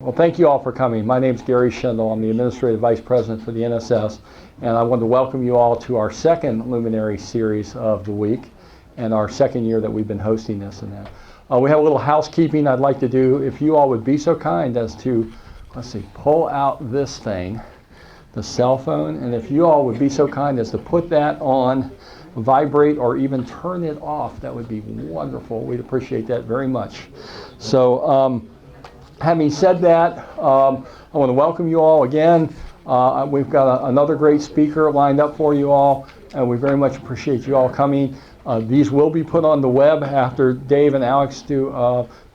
Well, thank you all for coming. My name is Gary Schendel. I'm the Administrative Vice President for the NSS, and I want to welcome you all to our second Luminary series of the week, and our second year that we've been hosting this and that. We have a little housekeeping I'd like to do. If you all would be so kind as to, pull out this thing, the cell phone, and if you all would be so kind as to put that on vibrate or even turn it off, that would be wonderful. We'd appreciate that very much. So, having said that, I want to welcome you all again. We've got another great speaker lined up for you all, and we very much appreciate you all coming. These will be put on the web after Dave and Alex do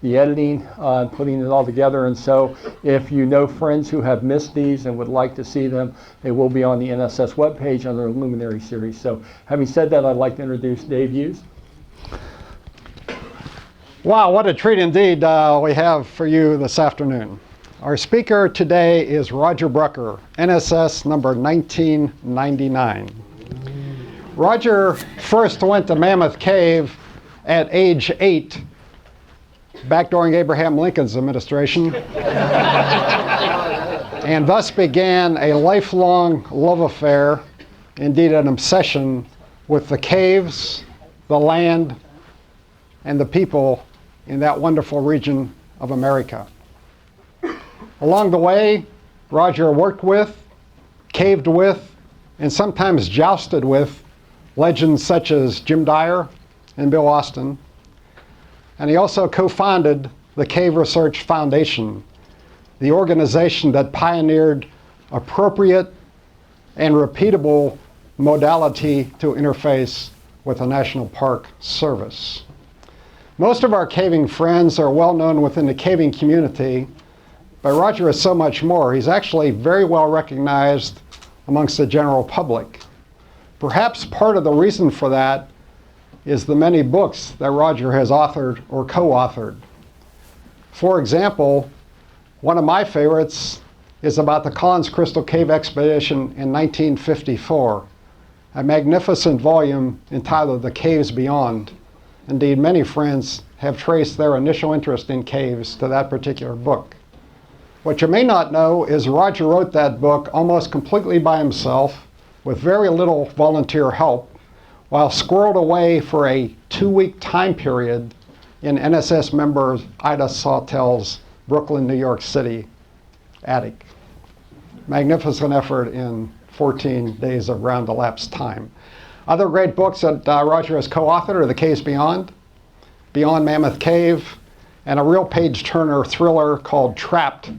the editing and putting it all together. And so if you know friends who have missed these and would like to see them, they will be on the NSS webpage under the Luminary series. So having said that, I'd like to introduce Dave Hughes. Wow, what a treat indeed we have for you this afternoon. Our speaker today is Roger Brucker, NSS number 1999. Roger first went to Mammoth Cave at age 8, back during Abraham Lincoln's administration, and thus began a lifelong love affair, indeed an obsession, with the caves, the land, and the people in that wonderful region of America. Along the way, Roger worked with, caved with, and sometimes jousted with legends such as Jim Dyer and Bill Austin. And he also co-founded the Cave Research Foundation, the organization that pioneered appropriate and repeatable modality to interface with the National Park Service. Most of our caving friends are well known within the caving community, but Roger is so much more. He's actually very well recognized amongst the general public. Perhaps part of the reason for that is the many books that Roger has authored or co-authored. For example, one of my favorites is about the Collins Crystal Cave expedition in 1954, a magnificent volume entitled The Caves Beyond. Indeed, many friends have traced their initial interest in caves to that particular book. What you may not know is Roger wrote that book almost completely by himself with very little volunteer help, while squirreled away for a 2-week time period in NSS member Ida Sawtell's Brooklyn, New York City attic. Magnificent effort in 14 days of round-elapsed time. Other great books that Roger has co-authored are The Caves Beyond, Beyond Mammoth Cave, and a real page-turner thriller called Trapped,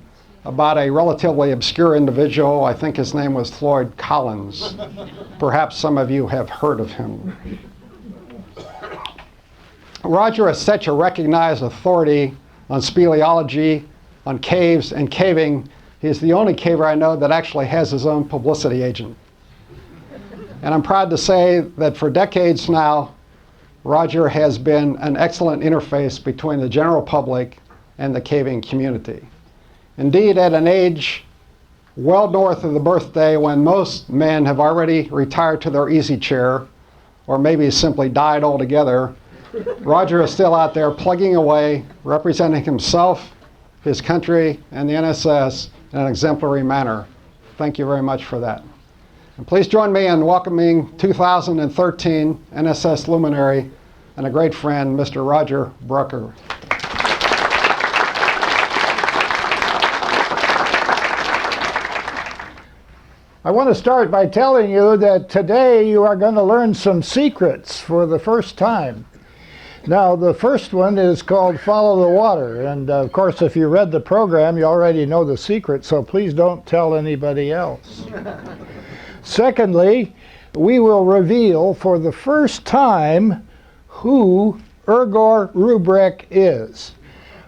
about a relatively obscure individual. I think his name was Floyd Collins. Perhaps some of you have heard of him. Roger is such a recognized authority on speleology, on caves and caving. He's the only caver I know that actually has his own publicity agent. And I'm proud to say that for decades now, Roger has been an excellent interface between the general public and the caving community. Indeed, at an age well north of the birthday when most men have already retired to their easy chair, or maybe simply died altogether, Roger is still out there plugging away, representing himself, his country, and the NSS in an exemplary manner. Thank you very much for that. And please join me in welcoming 2013 NSS Luminary and a great friend, Mr. Roger Brucker. I want to start by telling you that today you are going to learn some secrets for the first time. Now, the first one is called Follow the Water, and of course if you read the program you already know the secret, so please don't tell anybody else. Secondly, we will reveal for the first time who Irgor Rubrek is.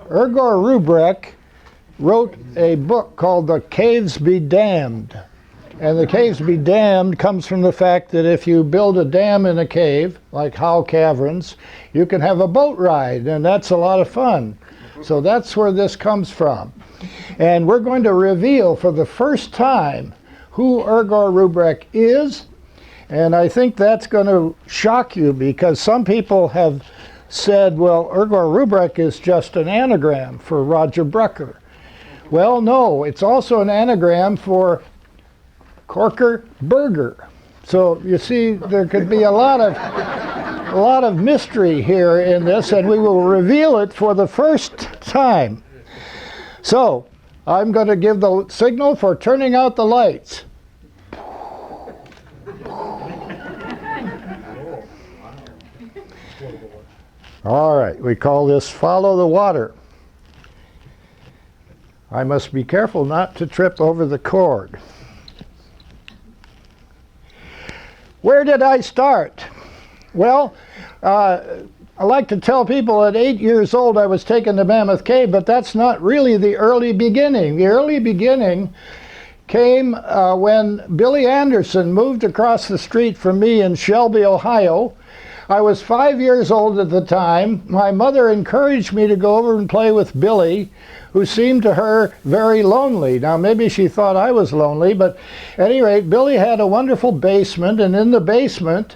Irgor Rubrek wrote a book called The Caves Be Damned. And The Caves Be Damned comes from the fact that if you build a dam in a cave, like Howe Caverns, you can have a boat ride, and that's a lot of fun. So that's where this comes from. And we're going to reveal for the first time who Irgor Rubrek is, and I think that's going to shock you because some people have said, well, Irgor Rubrek is just an anagram for Roger Brucker. Well, no, it's also an anagram for Corker Burger. So you see, there could be a lot of mystery here in this, and we will reveal it for the first time. So I'm going to give the signal for turning out the lights. All right, we call this follow the water. I must be careful not to trip over the cord. Where did I start? Well, I like to tell people at 8 years old I was taken to Mammoth Cave, but that's not really the early beginning. The early beginning came when Billy Anderson moved across the street from me in Shelby, Ohio. I was 5 years old at the time. My mother encouraged me to go over and play with Billy, who seemed to her very lonely. Now, maybe she thought I was lonely, but at any rate, Billy had a wonderful basement, and in the basement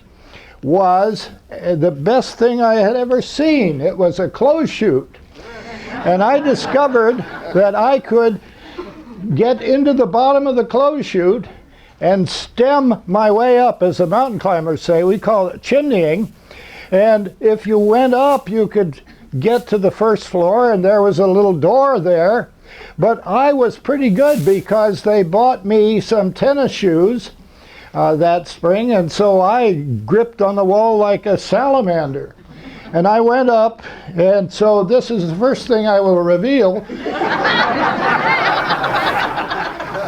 was the best thing I had ever seen. It was a clothes chute. And I discovered that I could get into the bottom of the clothes chute and stem my way up, as the mountain climbers say. We call it chimneying. And if you went up, you could get to the first floor, and there was a little door there. But I was pretty good because they bought me some tennis shoes that spring, and so I gripped on the wall like a salamander. And I went up, and so this is the first thing I will reveal.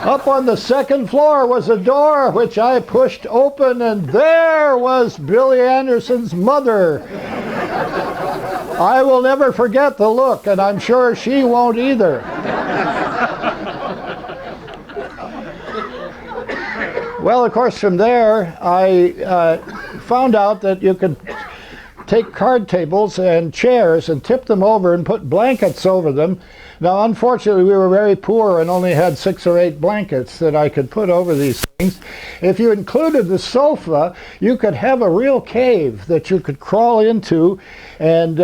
Up on the second floor was a door which I pushed open, and there was Billy Anderson's mother. I will never forget the look, and I'm sure she won't either. Well, of course, from there, I found out that you could take card tables and chairs and tip them over and put blankets over them. Now, unfortunately, we were very poor and only had 6 or 8 blankets that I could put over these things. If you included the sofa, you could have a real cave that you could crawl into. And,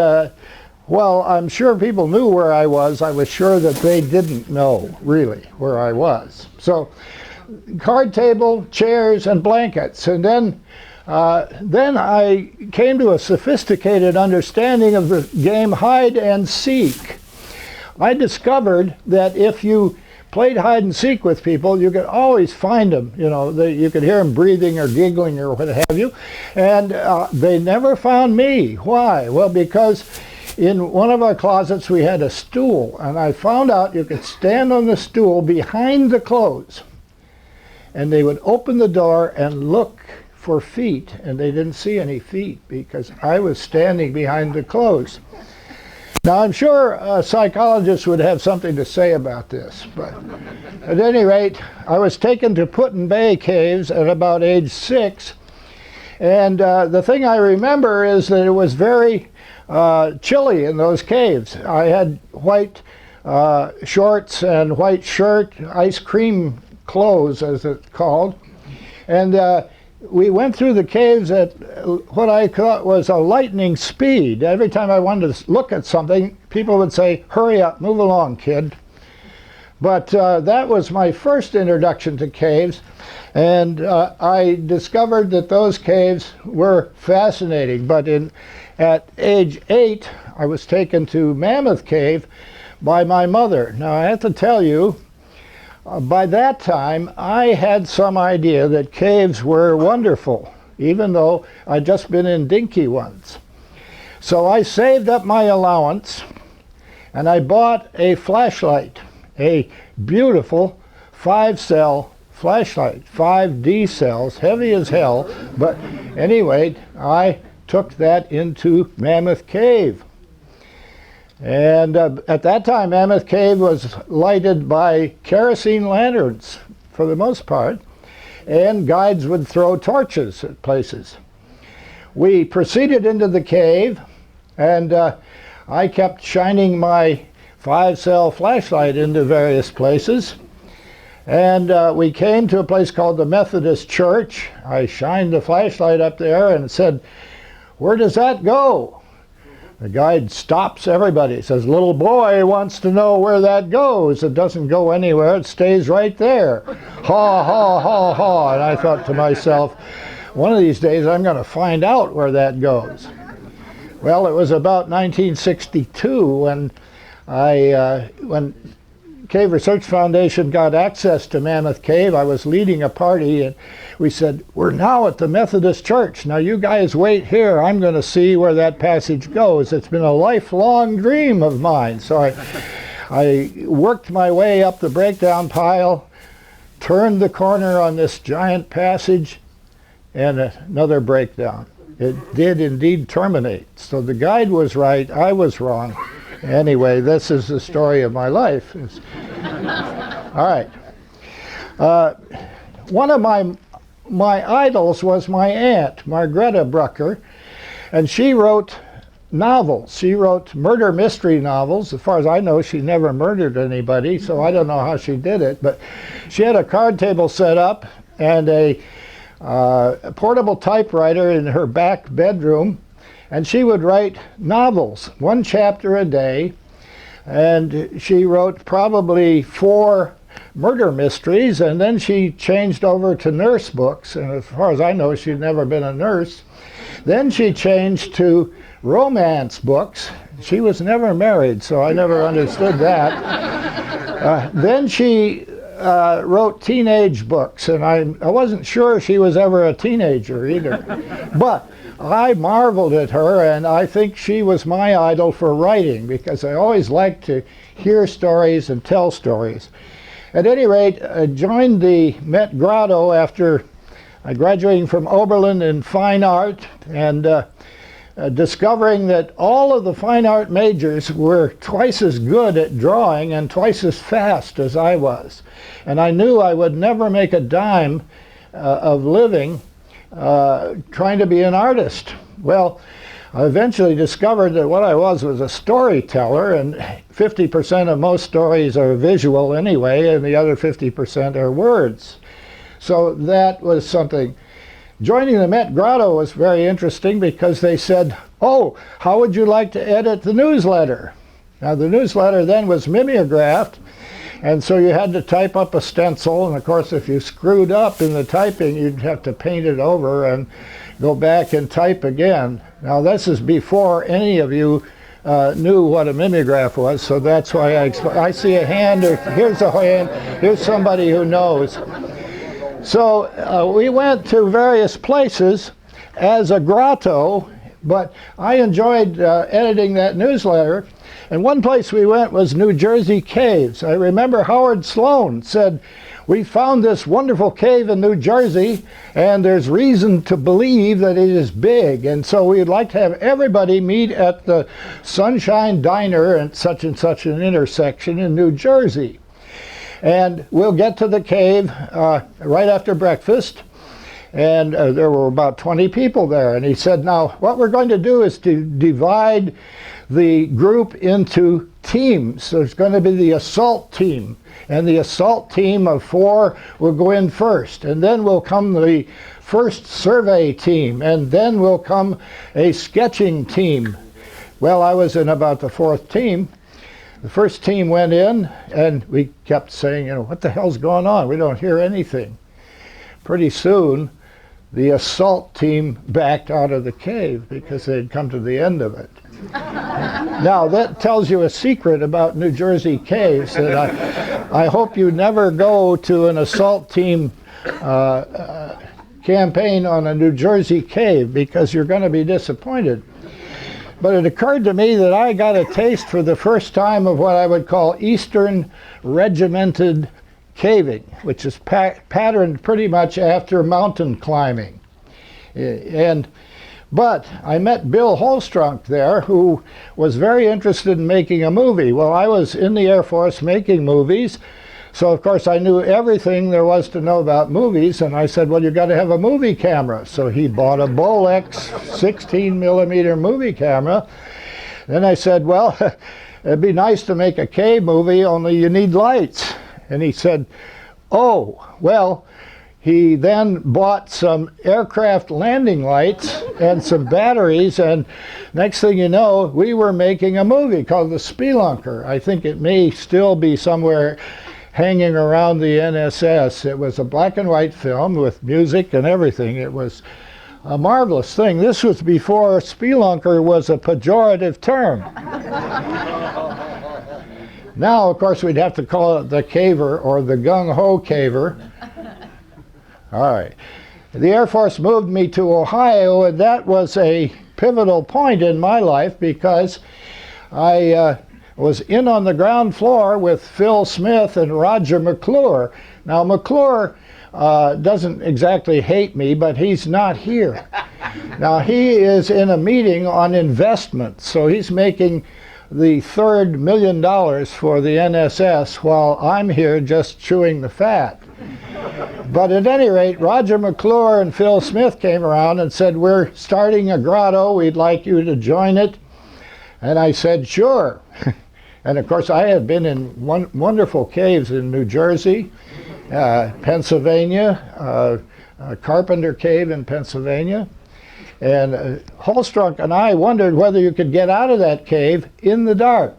well, I'm sure people knew where I was. I was sure that they didn't know, really, where I was. So, card table, chairs, and blankets. And then I came to a sophisticated understanding of the game hide and seek. I discovered that if you played hide and seek with people, you could always find them. You know, you could hear them breathing or giggling or what have you. And they never found me. Why? Well, because in one of our closets we had a stool, and I found out you could stand on the stool behind the clothes, and they would open the door and look for feet, and they didn't see any feet because I was standing behind the clothes. Now, I'm sure psychologists would have something to say about this, but at any rate, I was taken to Put-in-Bay caves at about age 6, and the thing I remember is that it was very chilly in those caves. I had white shorts and white shirt, ice cream clothes as it's called, and we went through the caves at what I thought was a lightning speed. Every time I wanted to look at something, people would say, "Hurry up, move along, kid." But that was my first introduction to caves, and I discovered that those caves were fascinating. But at age 8, I was taken to Mammoth Cave by my mother. Now, I have to tell you, by that time, I had some idea that caves were wonderful, even though I'd just been in dinky ones. So I saved up my allowance, and I bought a flashlight, a beautiful 5-cell flashlight, 5D cells, heavy as hell. But anyway, I took that into Mammoth Cave. And at that time, Mammoth Cave was lighted by kerosene lanterns, for the most part, and guides would throw torches at places. We proceeded into the cave, and I kept shining my 5-cell flashlight into various places. And we came to a place called the Methodist Church. I shined the flashlight up there and said, "Where does that go?" The guide stops everybody. He says, little boy wants to know where that goes. It doesn't go anywhere. It stays right there. Ha, ha, ha, ha. And I thought to myself, one of these days I'm going to find out where that goes. Well, it was about 1962 when when Cave Research Foundation got access to Mammoth Cave. I was leading a party, and we said, we're now at the Methodist Church. Now you guys wait here. I'm going to see where that passage goes. It's been a lifelong dream of mine. So I worked my way up the breakdown pile, turned the corner on this giant passage, and another breakdown. It did indeed terminate. So the guide was right, I was wrong. Anyway, this is the story of my life. All right. One of my idols was my aunt, Margreta Brucker, and she wrote novels. She wrote murder mystery novels. As far as I know, she never murdered anybody, so I don't know how she did it. But she had a card table set up and a portable typewriter in her back bedroom, and she would write novels, one chapter a day, and she wrote probably 4 murder mysteries, and then she changed over to nurse books, and as far as I know, she'd never been a nurse. Then she changed to romance books. She was never married, so I never understood that. Then she wrote teenage books, and I wasn't sure she was ever a teenager either. But I marveled at her, and I think she was my idol for writing, because I always liked to hear stories and tell stories. At any rate, I joined the Met Grotto after graduating from Oberlin in fine art, and discovering that all of the fine art majors were twice as good at drawing and twice as fast as I was. And I knew I would never make a dime of living trying to be an artist. Well, I eventually discovered that what I was a storyteller, and 50% of most stories are visual anyway, and the other 50% are words. So that was something. Joining the Met Grotto was very interesting because they said, oh, how would you like to edit the newsletter? Now the newsletter then was mimeographed, and so you had to type up a stencil, and of course if you screwed up in the typing, you'd have to paint it over and go back and type again. Now this is before any of you knew what a mimeograph was, so that's why I see a hand, or here's a hand, here's somebody who knows. So we went to various places as a grotto, but I enjoyed editing that newsletter. And one place we went was New Jersey caves. I remember Howard Sloan said, we found this wonderful cave in New Jersey, and there's reason to believe that it is big. And so we'd like to have everybody meet at the Sunshine Diner at such and such an intersection in New Jersey. And we'll get to the cave right after breakfast. And there were about 20 people there. And he said, now, what we're going to do is to divide the group into teams. There's going to be the assault team. And the assault team of 4 will go in first. And then will come the first survey team. And then will come a sketching team. Well, I was in about the 4th team. The first team went in, and we kept saying, you know, what the hell's going on? We don't hear anything. Pretty soon, the assault team backed out of the cave because they'd come to the end of it. Now, that tells you a secret about New Jersey caves, that I hope you never go to an assault team campaign on a New Jersey cave, because you're going to be disappointed. But it occurred to me that I got a taste for the first time of what I would call Eastern regimented caving, which is patterned pretty much after mountain climbing. But I met Bill Holstrunk there, who was very interested in making a movie. Well, I was in the Air Force making movies, so of course I knew everything there was to know about movies, and I said, well, you've got to have a movie camera. So he bought a Bolex 16mm movie camera. Then I said, well, it'd be nice to make a cave movie, only you need lights. And he said, oh, well, he then bought some aircraft landing lights and some batteries, and next thing you know, we were making a movie called The Spelunker. I think it may still be somewhere hanging around the NSS. It was a black and white film with music and everything. It was a marvelous thing. This was before spelunker was a pejorative term. Now, of course, we'd have to call it the caver or the gung-ho caver. All right. The Air Force moved me to Ohio, and that was a pivotal point in my life because I was in on the ground floor with Phil Smith and Roger McClure. Now, McClure doesn't exactly hate me, but he's not here. Now, he is in a meeting on investment, so he's making the third $1 million for the NSS while I'm here just chewing the fat. But at any rate, Roger McClure and Phil Smith came around and said, we're starting a grotto, we'd like you to join it. And I said, sure. And of course, I had been in wonderful caves in New Jersey, Pennsylvania, Carpenter Cave in Pennsylvania. And Holstrunk and I wondered whether you could get out of that cave in the dark.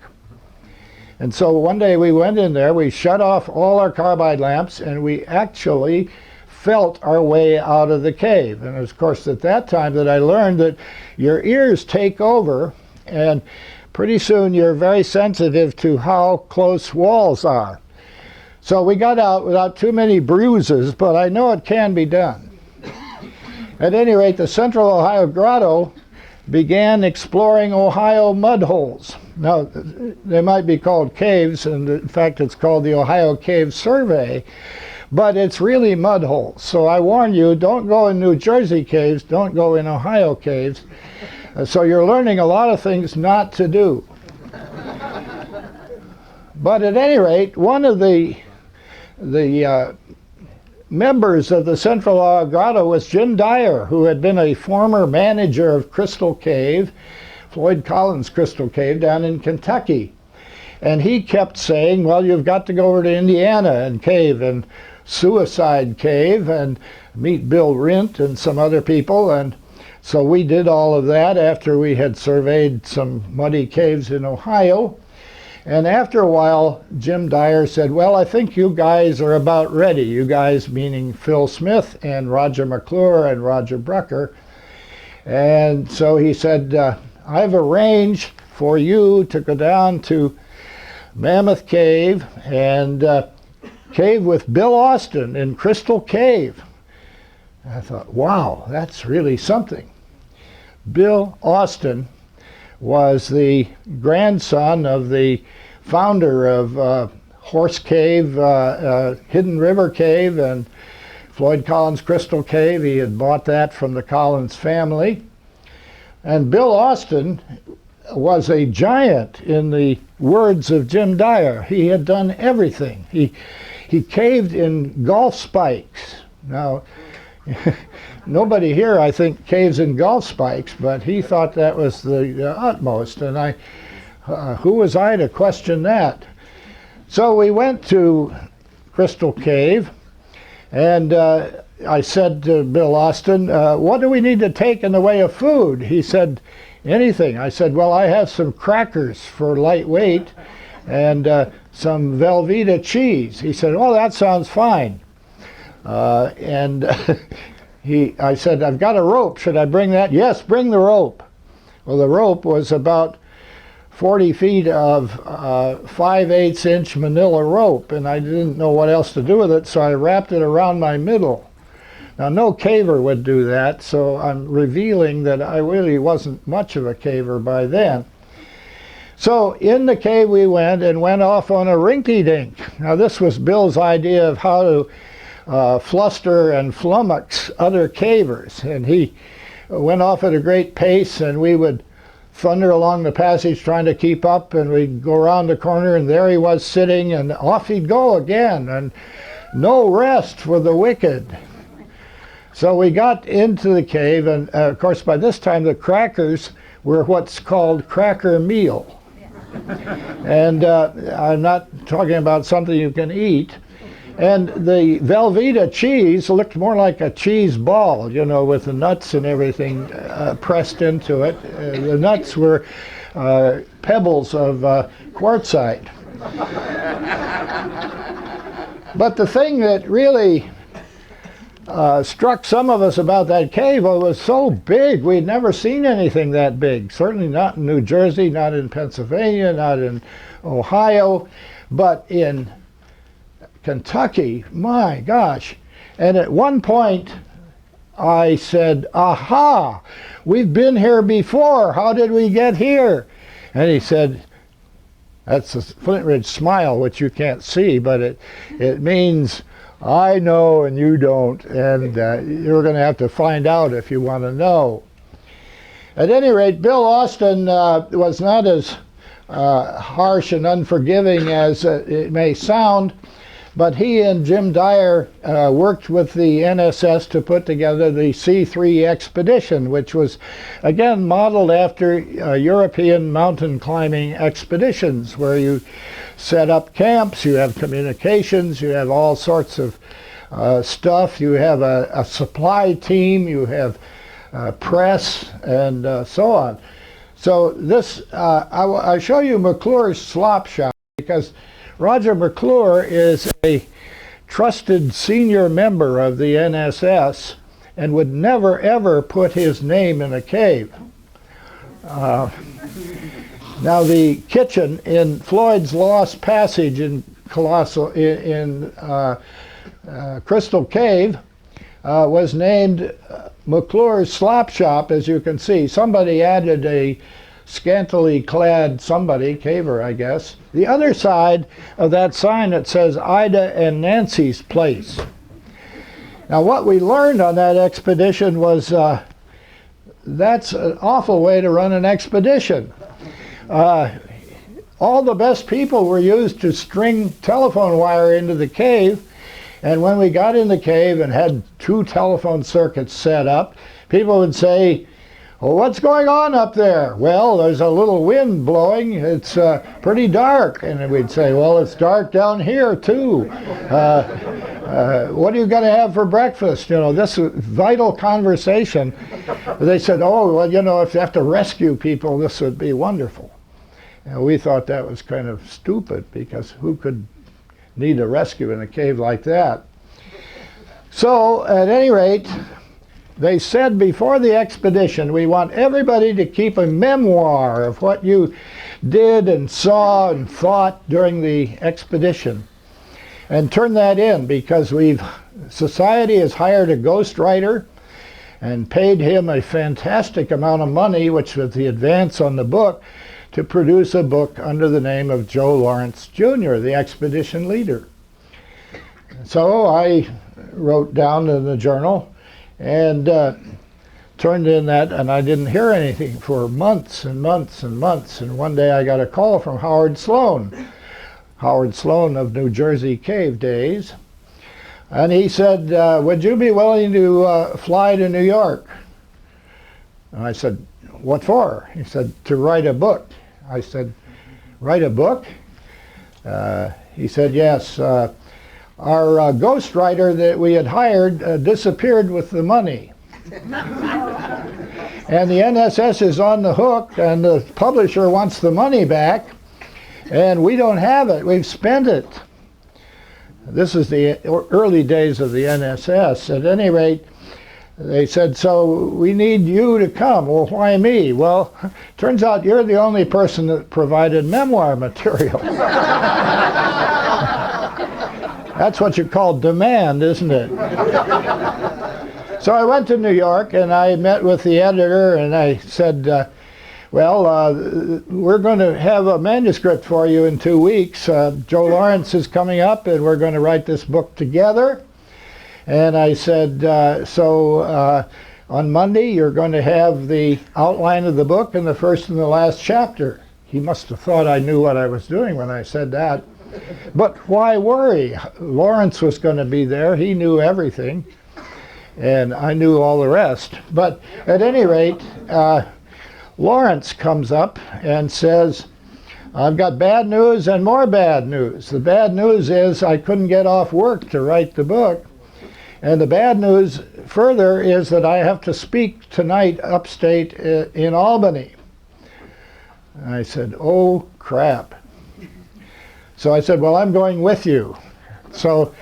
And so one day we went in there, we shut off all our carbide lamps, and we actually felt our way out of the cave. And of course, at that time that I learned that your ears take over, and pretty soon you're very sensitive to how close walls are. So we got out without too many bruises, but I know it can be done. At any rate, the Central Ohio Grotto began exploring Ohio mud holes. Now, they might be called caves, and in fact, it's called the Ohio Cave Survey, but it's really mud holes. So I warn you, don't go in New Jersey caves, don't go in Ohio caves. So you're learning a lot of things not to do. But at any rate, one of the members of the Central Ohio Grotto was Jim Dyer, who had been a former manager of Crystal Cave, Floyd Collins Crystal Cave down in Kentucky. And he kept saying, well, you've got to go over to Indiana and cave and Suicide Cave and meet Bill Rint and some other people. And so we did all of that after we had surveyed some muddy caves in Ohio. And after a while, Jim Dyer said, well, I think you guys are about ready. You guys meaning Phil Smith and Roger McClure and Roger Brucker. And so he said, I've arranged for you to go down to Mammoth Cave and cave with Bill Austin in Crystal Cave. I thought, wow, that's really something. Bill Austin was the grandson of the founder of Horse Cave, Hidden River Cave, and Floyd Collins Crystal Cave. He had bought that from the Collins family. And Bill Austin was a giant in the words of Jim Dyer. He had done everything. He caved in golf spikes. Now, nobody here, I think, caves in golf spikes, but he thought that was the utmost, and who was I to question that? So we went to Crystal Cave, and I said to Bill Austin, what do we need to take in the way of food? He said, anything. I said, well, I have some crackers for lightweight and some Velveeta cheese. He said, oh, that sounds fine. I said, I've got a rope. Should I bring that? Yes, bring the rope. Well, the rope was about 40 feet of 5/8 inch manila rope, and I didn't know what else to do with it, so I wrapped it around my middle. Now, no caver would do that, so I'm revealing that I really wasn't much of a caver by then. So in the cave we went and went off on a rinky-dink. Now, this was Bill's idea of how to fluster and flummox other cavers, and he went off at a great pace, and we would thunder along the passage trying to keep up, and we'd go around the corner, and there he was sitting, and off he'd go again, and no rest for the wicked. So we got into the cave, and of course by this time the crackers were what's called cracker meal. And I'm not talking about something you can eat. And the Velveeta cheese looked more like a cheese ball, you know, with the nuts and everything pressed into it. The nuts were pebbles of quartzite. But the thing that really struck some of us about that cave, it was so big. We'd never seen anything that big. Certainly not in New Jersey, not in Pennsylvania, not in Ohio, but in Kentucky. My gosh. And at one point, I said, aha, we've been here before. How did we get here? And he said, that's a Flint Ridge smile, which you can't see, but it means I know and you don't, and you're going to have to find out if you want to know. At any rate, Bill Austin was not as harsh and unforgiving as it may sound, but he and Jim Dyer worked with the NSS to put together the C3 expedition, which was, again, modeled after European mountain climbing expeditions, where you set up camps, you have communications, you have all sorts of stuff, you have a supply team, you have press, and so on. So this, I'll show you McClure's slop shop, because Roger McClure is a trusted senior member of the NSS and would never ever put his name in a cave. Now the kitchen in Floyd's Lost Passage in Crystal Cave was named McClure's Slop Shop, as you can see. Somebody added a scantily clad somebody, caver I guess. The other side of that sign, it says Ida and Nancy's Place. Now what we learned on that expedition was that's an awful way to run an expedition. All the best people were used to string telephone wire into the cave, and when we got in the cave and had 2 telephone circuits set up, people would say, well, what's going on up there? Well, there's a little wind blowing. It's pretty dark. And we'd say, well, it's dark down here, too. What are you going to have for breakfast? You know, this vital conversation. They said, oh, well, you know, if you have to rescue people, this would be wonderful. And we thought that was kind of stupid, because who could need a rescue in a cave like that? So, at any rate, they said before the expedition, we want everybody to keep a memoir of what you did and saw and thought during the expedition, and turn that in, because society has hired a ghostwriter and paid him a fantastic amount of money, which was the advance on the book, to produce a book under the name of Joe Lawrence Jr., the expedition leader. So I wrote down in the journal and turned in that, and I didn't hear anything for months and months and months. And one day I got a call from Howard Sloan of New Jersey Cave Days, and he said, would you be willing to fly to New York? And I said, what for? He said, to write a book. I said, write a book? He said, yes. Our ghostwriter that we had hired disappeared with the money. And the NSS is on the hook, and the publisher wants the money back, and we don't have it. We've spent it. This is the early days of the NSS. At any rate, they said, so we need you to come. Well, why me? Well, turns out you're the only person that provided memoir material. That's what you call demand, isn't it? So I went to New York, and I met with the editor, and I said, well, we're going to have a manuscript for you in 2 weeks. Joe Lawrence is coming up, and we're going to write this book together. And I said, so on Monday, you're going to have the outline of the book and the first and the last chapter. He must have thought I knew what I was doing when I said that. But why worry? Lawrence was going to be there. He knew everything, and I knew all the rest. But at any rate, Lawrence comes up and says, I've got bad news and more bad news. The bad news is I couldn't get off work to write the book. And the bad news further is that I have to speak tonight upstate in Albany. And I said, oh crap. So I said, well, I'm going with you. So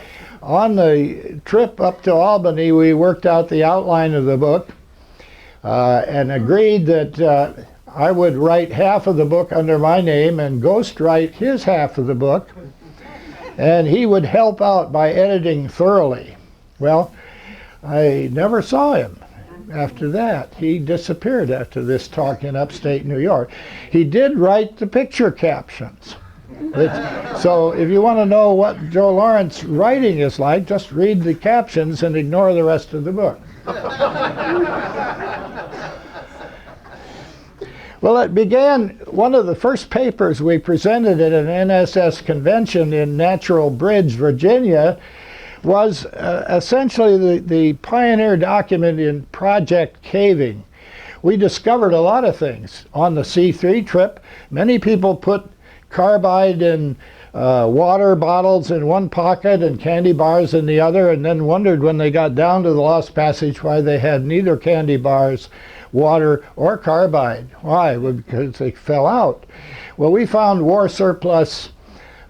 on the trip up to Albany, we worked out the outline of the book and agreed that I would write half of the book under my name and ghostwrite his half of the book, and he would help out by editing thoroughly. Well, I never saw him after that. He disappeared after this talk in upstate New York. He did write the picture captions. So if you want to know what Joe Lawrence writing is like, just read the captions and ignore the rest of the book. Well, it began, one of the first papers we presented at an NSS convention in Natural Bridge, Virginia, was essentially the pioneer document in project caving. We discovered a lot of things on the C3 trip. Many people put carbide in water bottles in one pocket and candy bars in the other, and then wondered when they got down to the Lost Passage why they had neither candy bars, water, or carbide. Why? Well, because they fell out. Well, we found war surplus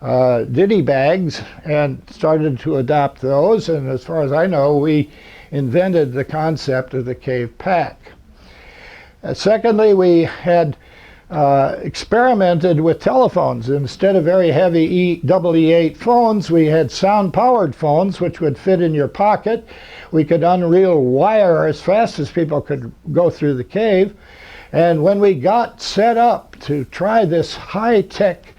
ditty bags and started to adopt those, and as far as I know, we invented the concept of the cave pack. Secondly, we had experimented with telephones. Instead of very heavy EE8 phones, we had sound-powered phones which would fit in your pocket. We could unreel wire as fast as people could go through the cave. And when we got set up to try this high-tech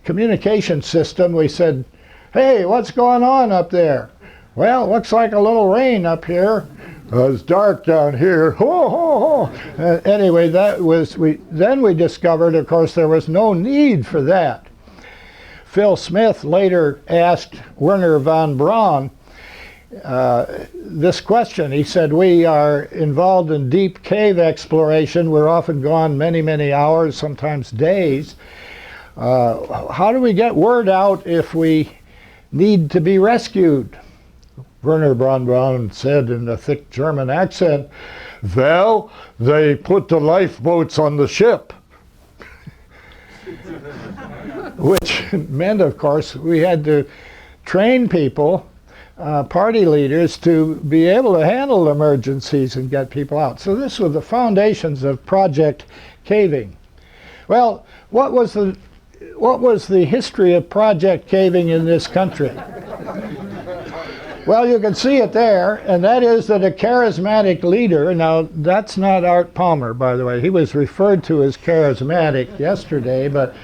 communication system, we said, hey, what's going on up there? Well, it looks like a little rain up here. It's dark down here. Ho, ho, ho. Anyway, then we discovered, of course, there was no need for that. Phil Smith later asked Werner von Braun this question. He said, we are involved in deep cave exploration. We're often gone many, many hours, sometimes days. How do we get word out if we need to be rescued? Werner von Braun said in a thick German accent, well, they put the lifeboats on the ship. Which meant, of course, we had to train people, party leaders, to be able to handle emergencies and get people out. So this was the foundations of project caving. Well, what was the history of project caving in this country? Well, you can see it there, and that is that a charismatic leader, now that's not Art Palmer, by the way. He was referred to as charismatic yesterday, but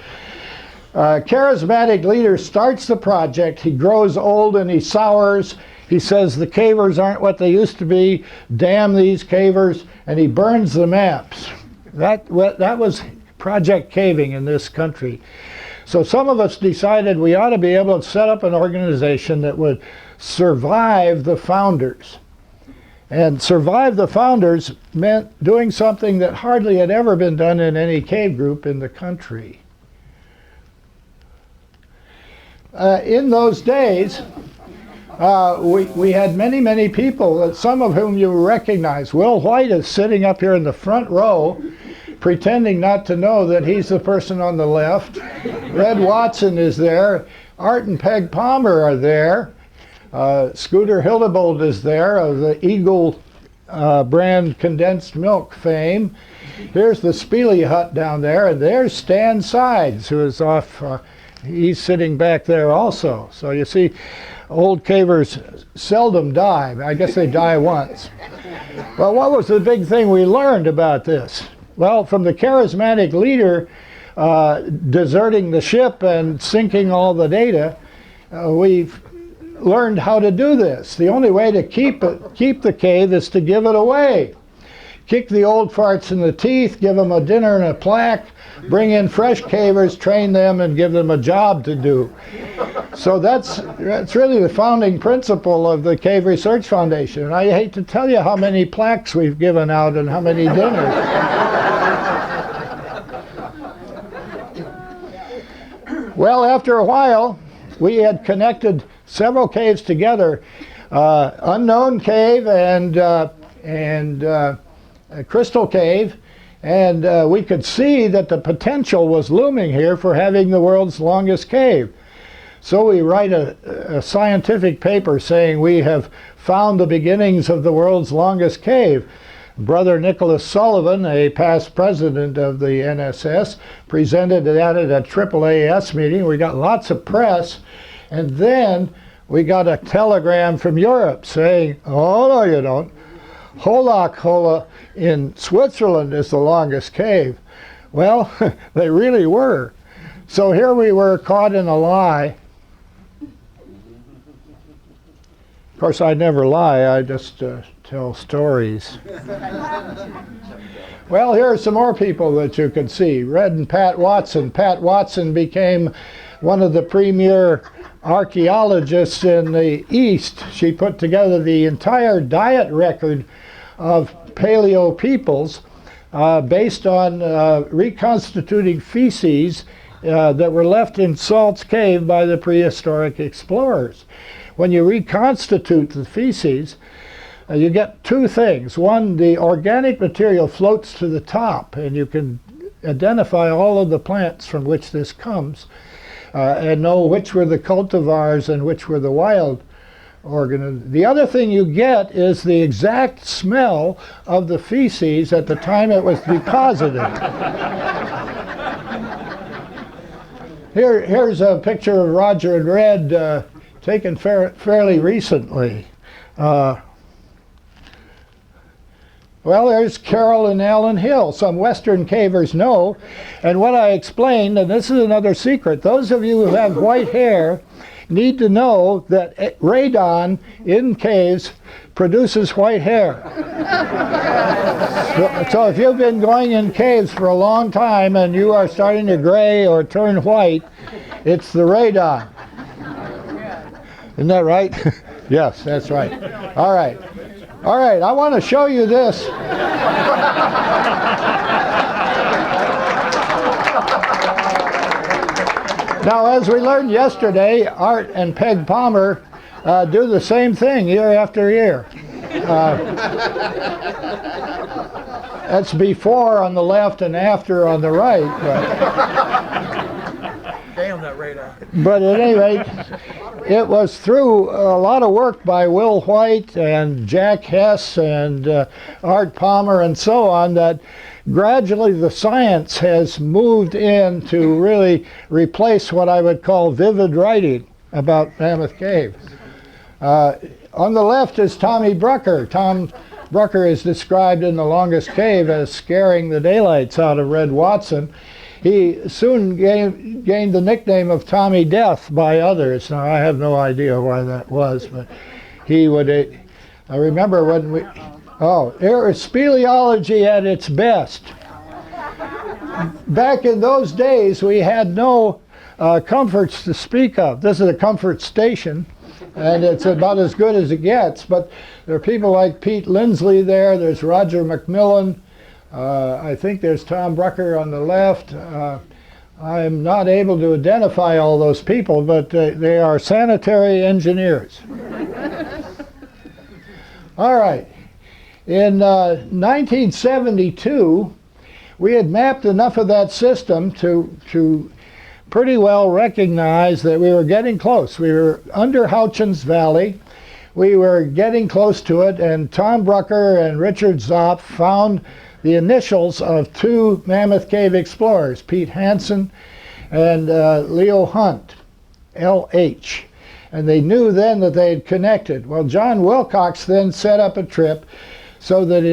a charismatic leader starts the project. He grows old and he sours. He says the cavers aren't what they used to be. Damn these cavers, and he burns the maps. That was project caving in this country. So some of us decided we ought to be able to set up an organization that would survive the founders. And survive the founders meant doing something that hardly had ever been done in any cave group in the country. In those days, we had many, many people, some of whom you recognize. Will White is sitting up here in the front row, pretending not to know that he's the person on the left. Red Watson is there. Art and Peg Palmer are there. Scooter Hildebold is there, of the Eagle brand condensed milk fame. Here's the Spiele Hut down there, and there's Stan Sides, who is off. He's sitting back there also. So you see, old cavers seldom die. I guess they die once. But what was the big thing we learned about this? Well, from the charismatic leader deserting the ship and sinking all the data, we've learned how to do this. The only way to keep the cave is to give it away. Kick the old farts in the teeth, give them a dinner and a plaque, bring in fresh cavers, train them, and give them a job to do. So that's really the founding principle of the Cave Research Foundation. And I hate to tell you how many plaques we've given out and how many dinners. Well, after a while, we had connected several caves together, Unknown Cave and Crystal Cave, and we could see that the potential was looming here for having the world's longest cave. So we write a scientific paper saying we have found the beginnings of the world's longest cave. Brother Nicholas Sullivan, a past president of the NSS, presented that at a AAAS meeting. We got lots of press, and then we got a telegram from Europe saying, oh, no, you don't. Hola in Switzerland is the longest cave. Well, they really were. So here we were caught in a lie. Of course, I never lie, I just tell stories. Well, here are some more people that you can see. Red and Pat Watson. Pat Watson became one of the premier archaeologists in the East. She put together the entire diet record of paleo peoples based on reconstituting feces that were left in Salt's Cave by the prehistoric explorers. When you reconstitute the feces, you get two things. One, the organic material floats to the top, and you can identify all of the plants from which this comes and know which were the cultivars and which were the wild organisms. The other thing you get is the exact smell of the feces at the time it was deposited. Here's a picture of Roger and Red taken fairly recently. Well, there's Carol and Alan Hill. Some Western cavers know. And what I explained, and this is another secret, those of you who have white hair need to know that radon in caves produces white hair. So if you've been going in caves for a long time and you are starting to gray or turn white, it's the radon. Isn't that right? Yes, that's right. All right. All right, I want to show you this. Now, as we learned yesterday, Art and Peg Palmer do the same thing year after year. That's before on the left and after on the right. Damn that radar. But at any rate, it was through a lot of work by Will White and Jack Hess and Art Palmer and so on that gradually the science has moved in to really replace what I would call vivid writing about Mammoth Cave. On the left is Tommy Brucker. Tom Brucker is described in The Longest Cave as scaring the daylights out of Red Watson. He soon gained the nickname of Tommy Death by others. Now, I have no idea why that was, but he would. I remember when we. Oh, it was speleology at its best. Back in those days, we had no comforts to speak of. This is a comfort station, and it's about as good as it gets. But there are people like Pete Lindsley there. There's Roger McMillan. I think there's Tom Brucker on the left. I'm not able to identify all those people, but they are sanitary engineers. All right. In 1972, we had mapped enough of that system to pretty well recognize that we were getting close. We were under Houchins Valley. We were getting close to it, and Tom Brucker and Richard Zopp found the initials of two Mammoth Cave explorers, Pete Hansen and Leo Hunt, LH. And they knew then that they had connected. Well, John Wilcox then set up a trip so that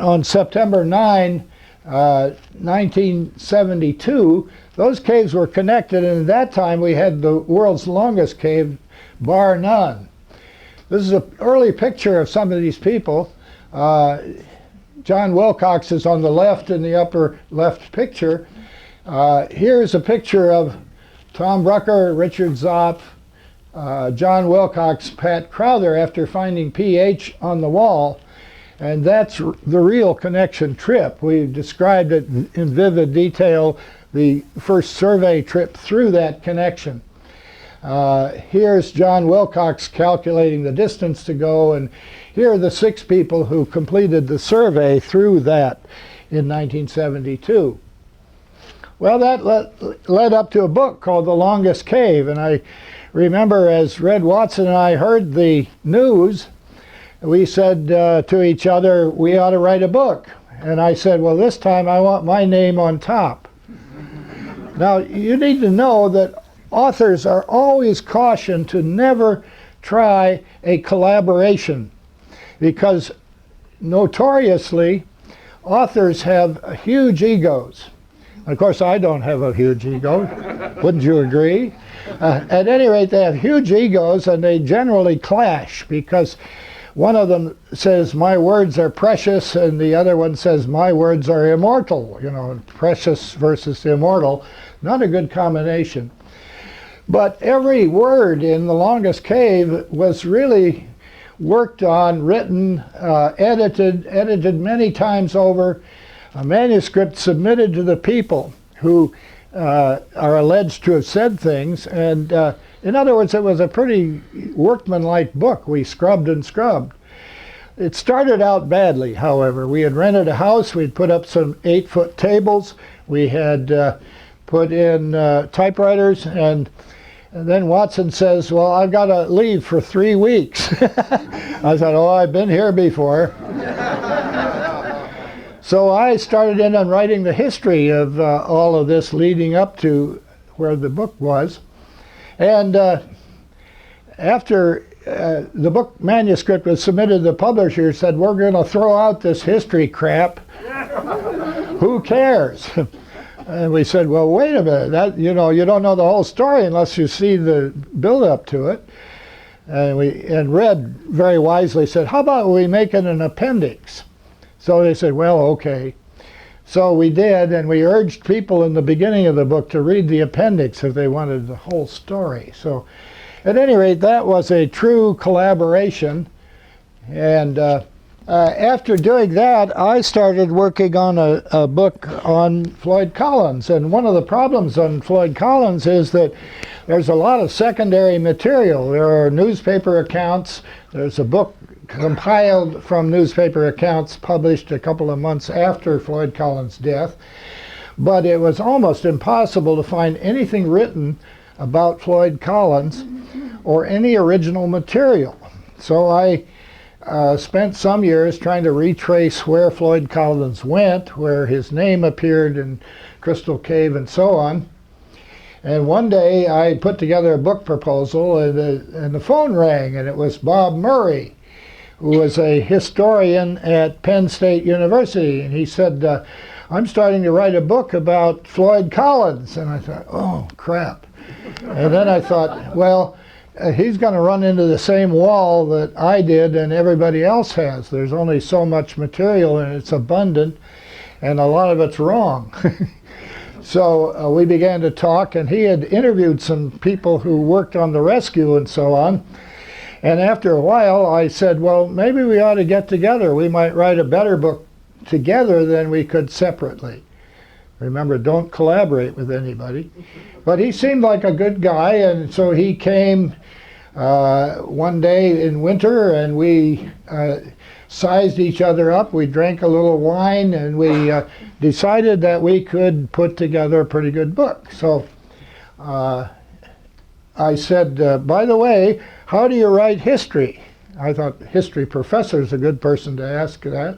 on September 9, 1972, those caves were connected, and at that time we had the world's longest cave, bar none. This is an early picture of some of these people. John Wilcox is on the left in the upper left picture. Here's a picture of Tom Brucker, Richard Zopp, John Wilcox, Pat Crowther after finding pH on the wall. And that's the real connection trip. We described it in vivid detail, the first survey trip through that connection. Here's John Wilcox calculating the distance to go, and here are the 6 people who completed the survey through that in 1972. Well, that led up to a book called The Longest Cave, and I remember as Red Watson and I heard the news, we said to each other, we ought to write a book. And I said, well, this time I want my name on top. Now, you need to know that authors are always cautioned to never try a collaboration, because notoriously authors have huge egos. Of course, I don't have a huge ego. Wouldn't you agree? At any rate, they have huge egos, and they generally clash, because one of them says, my words are precious, and the other one says, my words are immortal. You know, precious versus immortal. Not a good combination. But every word in The Longest Cave was really worked on, written, edited many times over, a manuscript submitted to the people who are alleged to have said things. And in other words, it was a pretty workmanlike book. We scrubbed and scrubbed. It started out badly, however. We had rented a house. We'd put up some 8-foot tables. We had put in typewriters, and then Watson says, well, I've got to leave for 3 weeks. I thought, oh, I've been here before. So I started in on writing the history of all of this leading up to where the book was. And after the book manuscript was submitted, the publisher said, we're going to throw out this history crap. Who cares? And we said, well, wait a minute. That, you know, you don't know the whole story unless you see the build-up to it. And Red very wisely said, how about we make it an appendix? So they said, well, okay. So we did, and we urged people in the beginning of the book to read the appendix if they wanted the whole story. So at any rate, that was a true collaboration. And after doing that, I started working on a book on Floyd Collins. And one of the problems on Floyd Collins is that there's a lot of secondary material. There are newspaper accounts. There's a book compiled from newspaper accounts published a couple of months after Floyd Collins' death. But it was almost impossible to find anything written about Floyd Collins or any original material. So I spent some years trying to retrace where Floyd Collins went, where his name appeared in Crystal Cave and so on. And one day I put together a book proposal, and the phone rang, and it was Bob Murray, who was a historian at Penn State University. And he said, I'm starting to write a book about Floyd Collins. And I thought, oh, crap. And then I thought, well, he's going to run into the same wall that I did and everybody else has. There's only so much material, and it's abundant, and a lot of it's wrong. So we began to talk, and he had interviewed some people who worked on the rescue and so on. And after a while, I said, well, maybe we ought to get together. We might write a better book together than we could separately. Remember, don't collaborate with anybody. But he seemed like a good guy, and so he came one day in winter, and we sized each other up. We drank a little wine, and we decided that we could put together a pretty good book. So I said, by the way, how do you write history? I thought history professor is a good person to ask that.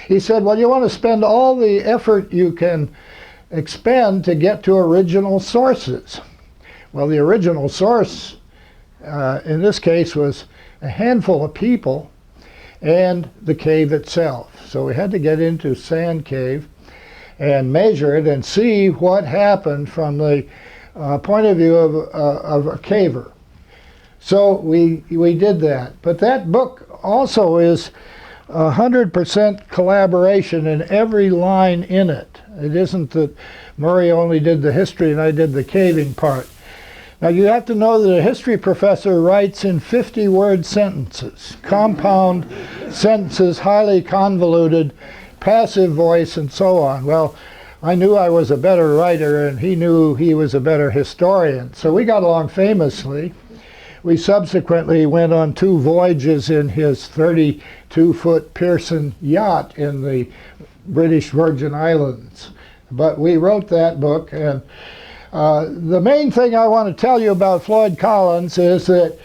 He said, well, you want to spend all the effort you can expend to get to original sources. Well, the original source in this case was a handful of people and the cave itself. So we had to get into Sand Cave and measure it and see what happened from the point of view of a caver. So we did that. But that book also is 100% collaboration in every line in it. It isn't that Murray only did the history and I did the caving part. Now you have to know that a history professor writes in 50-word sentences, compound sentences, highly convoluted, passive voice, and so on. Well, I knew I was a better writer, and he knew he was a better historian. So we got along famously. We subsequently went on 2 voyages in his 32-foot Pearson yacht in the British Virgin Islands. But we wrote that book, and the main thing I want to tell you about Floyd Collins is that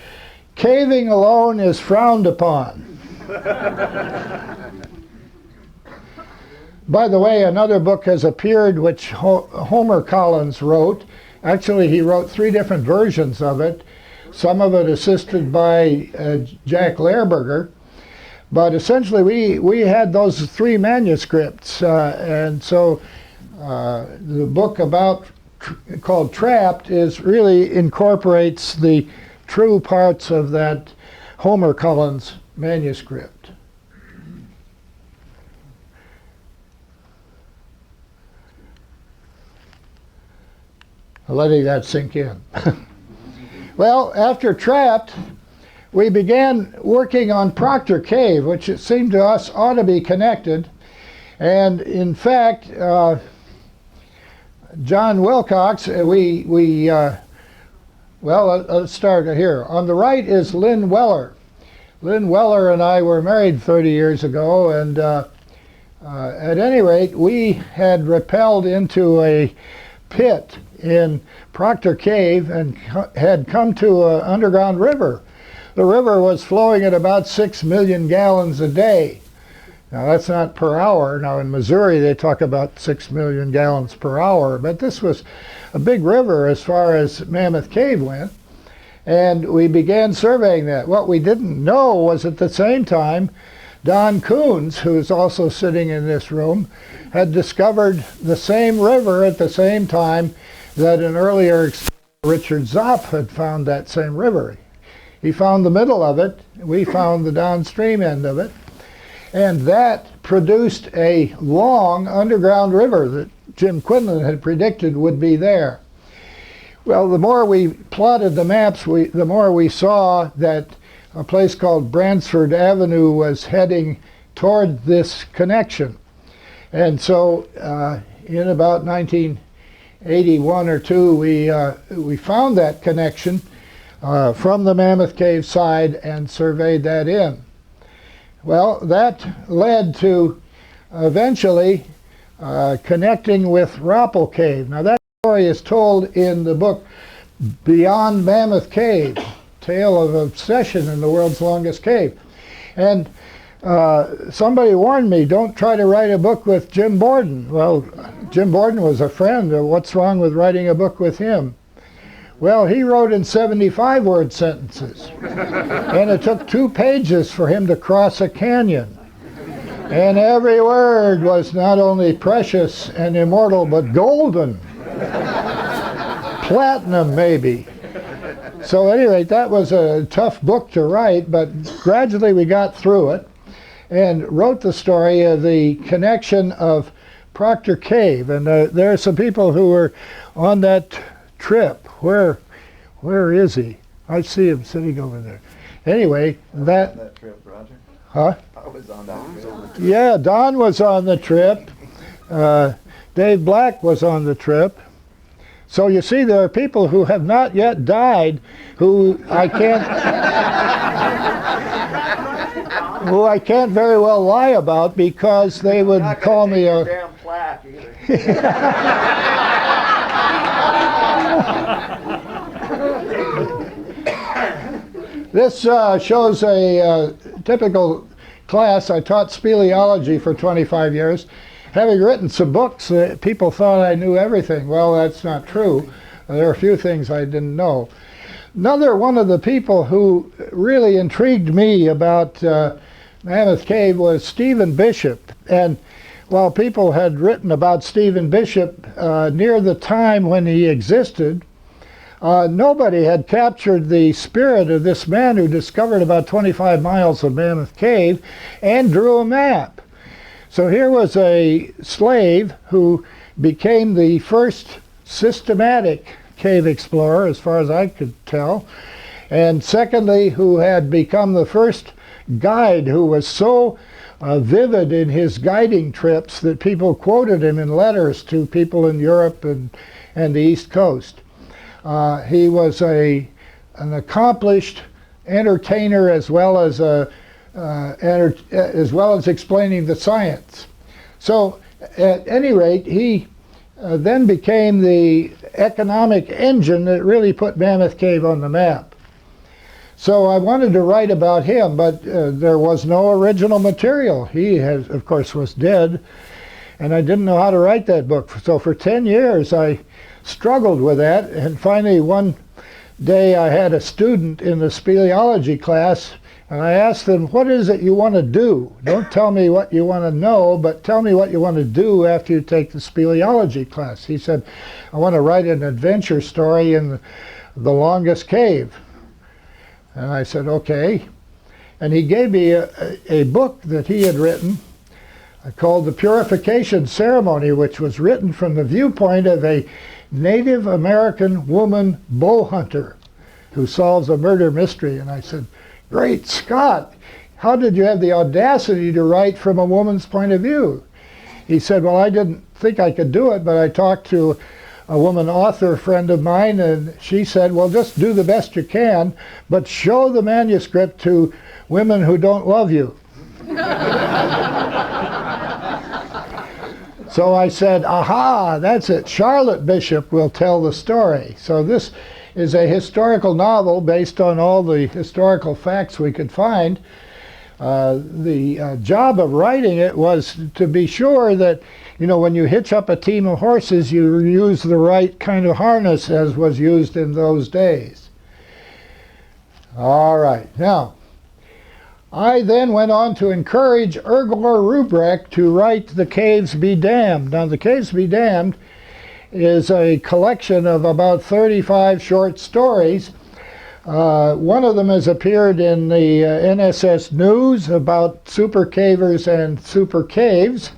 caving alone is frowned upon. By the way, another book has appeared which Homer Collins wrote. Actually, he wrote 3 different versions of it, some of it assisted by Jack Lehrberger. But essentially, we had those 3 manuscripts, and so the book called Trapped really incorporates the true parts of that Homer Collins manuscript. Letting that sink in. Well, after Trapped, we began working on Proctor Cave, which it seemed to us ought to be connected. And in fact, John Wilcox, well, let's start here. On the right is Lynn Weller. Lynn Weller and I were married 30 years ago, and at any rate, we had rappelled into a pit in Proctor Cave and had come to an underground river. The river was flowing at about 6 million gallons a day. Now that's not per hour. Now in Missouri they talk about 6 million gallons per hour, but this was a big river as far as Mammoth Cave went. And we began surveying that. What we didn't know was at the same time, Don Coons, who is also sitting in this room, had discovered the same river at the same time that an earlier explorer, Richard Zopp, had found that same river. He found the middle of it, we found the downstream end of it, and that produced a long underground river that Jim Quinlan had predicted would be there. Well, the more we plotted the maps, the more we saw that a place called Bransford Avenue was heading toward this connection. And so in about 1981 or 2, we found that connection from the Mammoth Cave side and surveyed that in. Well, that led to eventually connecting with Rappel Cave. Now that story is told in the book Beyond Mammoth Cave, Tale of Obsession in the World's Longest Cave. And somebody warned me, don't try to write a book with Jim Borden. Well, Jim Borden was a friend. What's wrong with writing a book with him? Well, he wrote in 75-word sentences. And it took 2 pages for him to cross a canyon. And every word was not only precious and immortal, but golden. Platinum, maybe. So at any rate, that was a tough book to write, but gradually we got through it and wrote the story of the connection of Proctor Cave. And there are some people who were on that trip. Where is he? I see him sitting over there. Anyway, that trip, Roger? Huh? I was on that trip. Yeah, Don was on the trip. Dave Black was on the trip. So you see, there are people who have not yet died who I can't very well lie about, because they would call me a damn plaque either. This shows a typical class. I taught speleology for 25 years. Having written some books, people thought I knew everything. Well, that's not true. There are a few things I didn't know. Another one of the people who really intrigued me about Mammoth Cave was Stephen Bishop. And while people had written about Stephen Bishop near the time when he existed, nobody had captured the spirit of this man who discovered about 25 miles of Mammoth Cave and drew a map. So here was a slave who became the first systematic cave explorer, as far as I could tell, and secondly, who had become the first guide who was so vivid in his guiding trips that people quoted him in letters to people in Europe and the East Coast. He was an accomplished entertainer as well as explaining the science. So at any rate, he then became the economic engine that really put Mammoth Cave on the map. So I wanted to write about him, but there was no original material. He, of course, was dead, and I didn't know how to write that book. So for 10 years, I struggled with that, and finally one day I had a student in the speleology class, and I asked them, what is it you want to do? Don't tell me what you want to know, but tell me what you want to do after you take the speleology class. He said, I want to write an adventure story in the longest cave. And I said, okay. And he gave me a book that he had written called The Purification Ceremony, which was written from the viewpoint of a Native American woman bow hunter who solves a murder mystery. And I said, great Scott, how did you have the audacity to write from a woman's point of view? He said, well, I didn't think I could do it, but I talked to a woman author friend of mine, and she said, well, just do the best you can, but show the manuscript to women who don't love you. So I said, aha, that's it. Charlotte Bishop will tell the story. So this is a historical novel based on all the historical facts we could find. The job of writing it was to be sure that, you know, when you hitch up a team of horses, you use the right kind of harness as was used in those days. All right, now, I then went on to encourage Ergor Rubrek to write The Caves Be Damned. Now, The Caves Be Damned is a collection of about 35 short stories. One of them has appeared in the NSS News about super cavers and super caves,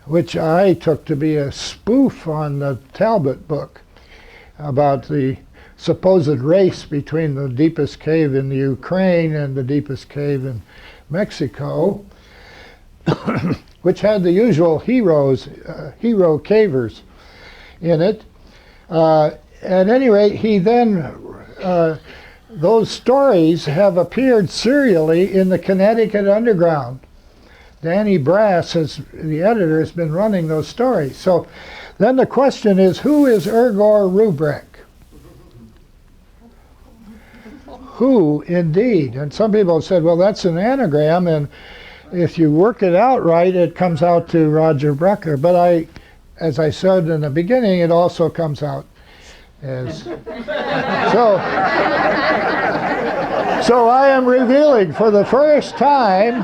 which I took to be a spoof on the Talbot book about the supposed race between the deepest cave in the Ukraine and the deepest cave in Mexico, which had the usual hero cavers in it. At any rate, he then, those stories have appeared serially in the Connecticut Underground. Danny Brass, the editor, has been running those stories. So then the question is, who is Ergor Rubrek? Who, indeed? And some people have said, well, that's an anagram, and if you work it out right, it comes out to Roger Brucker. But as I said in the beginning, it also comes out as... So I am revealing for the first time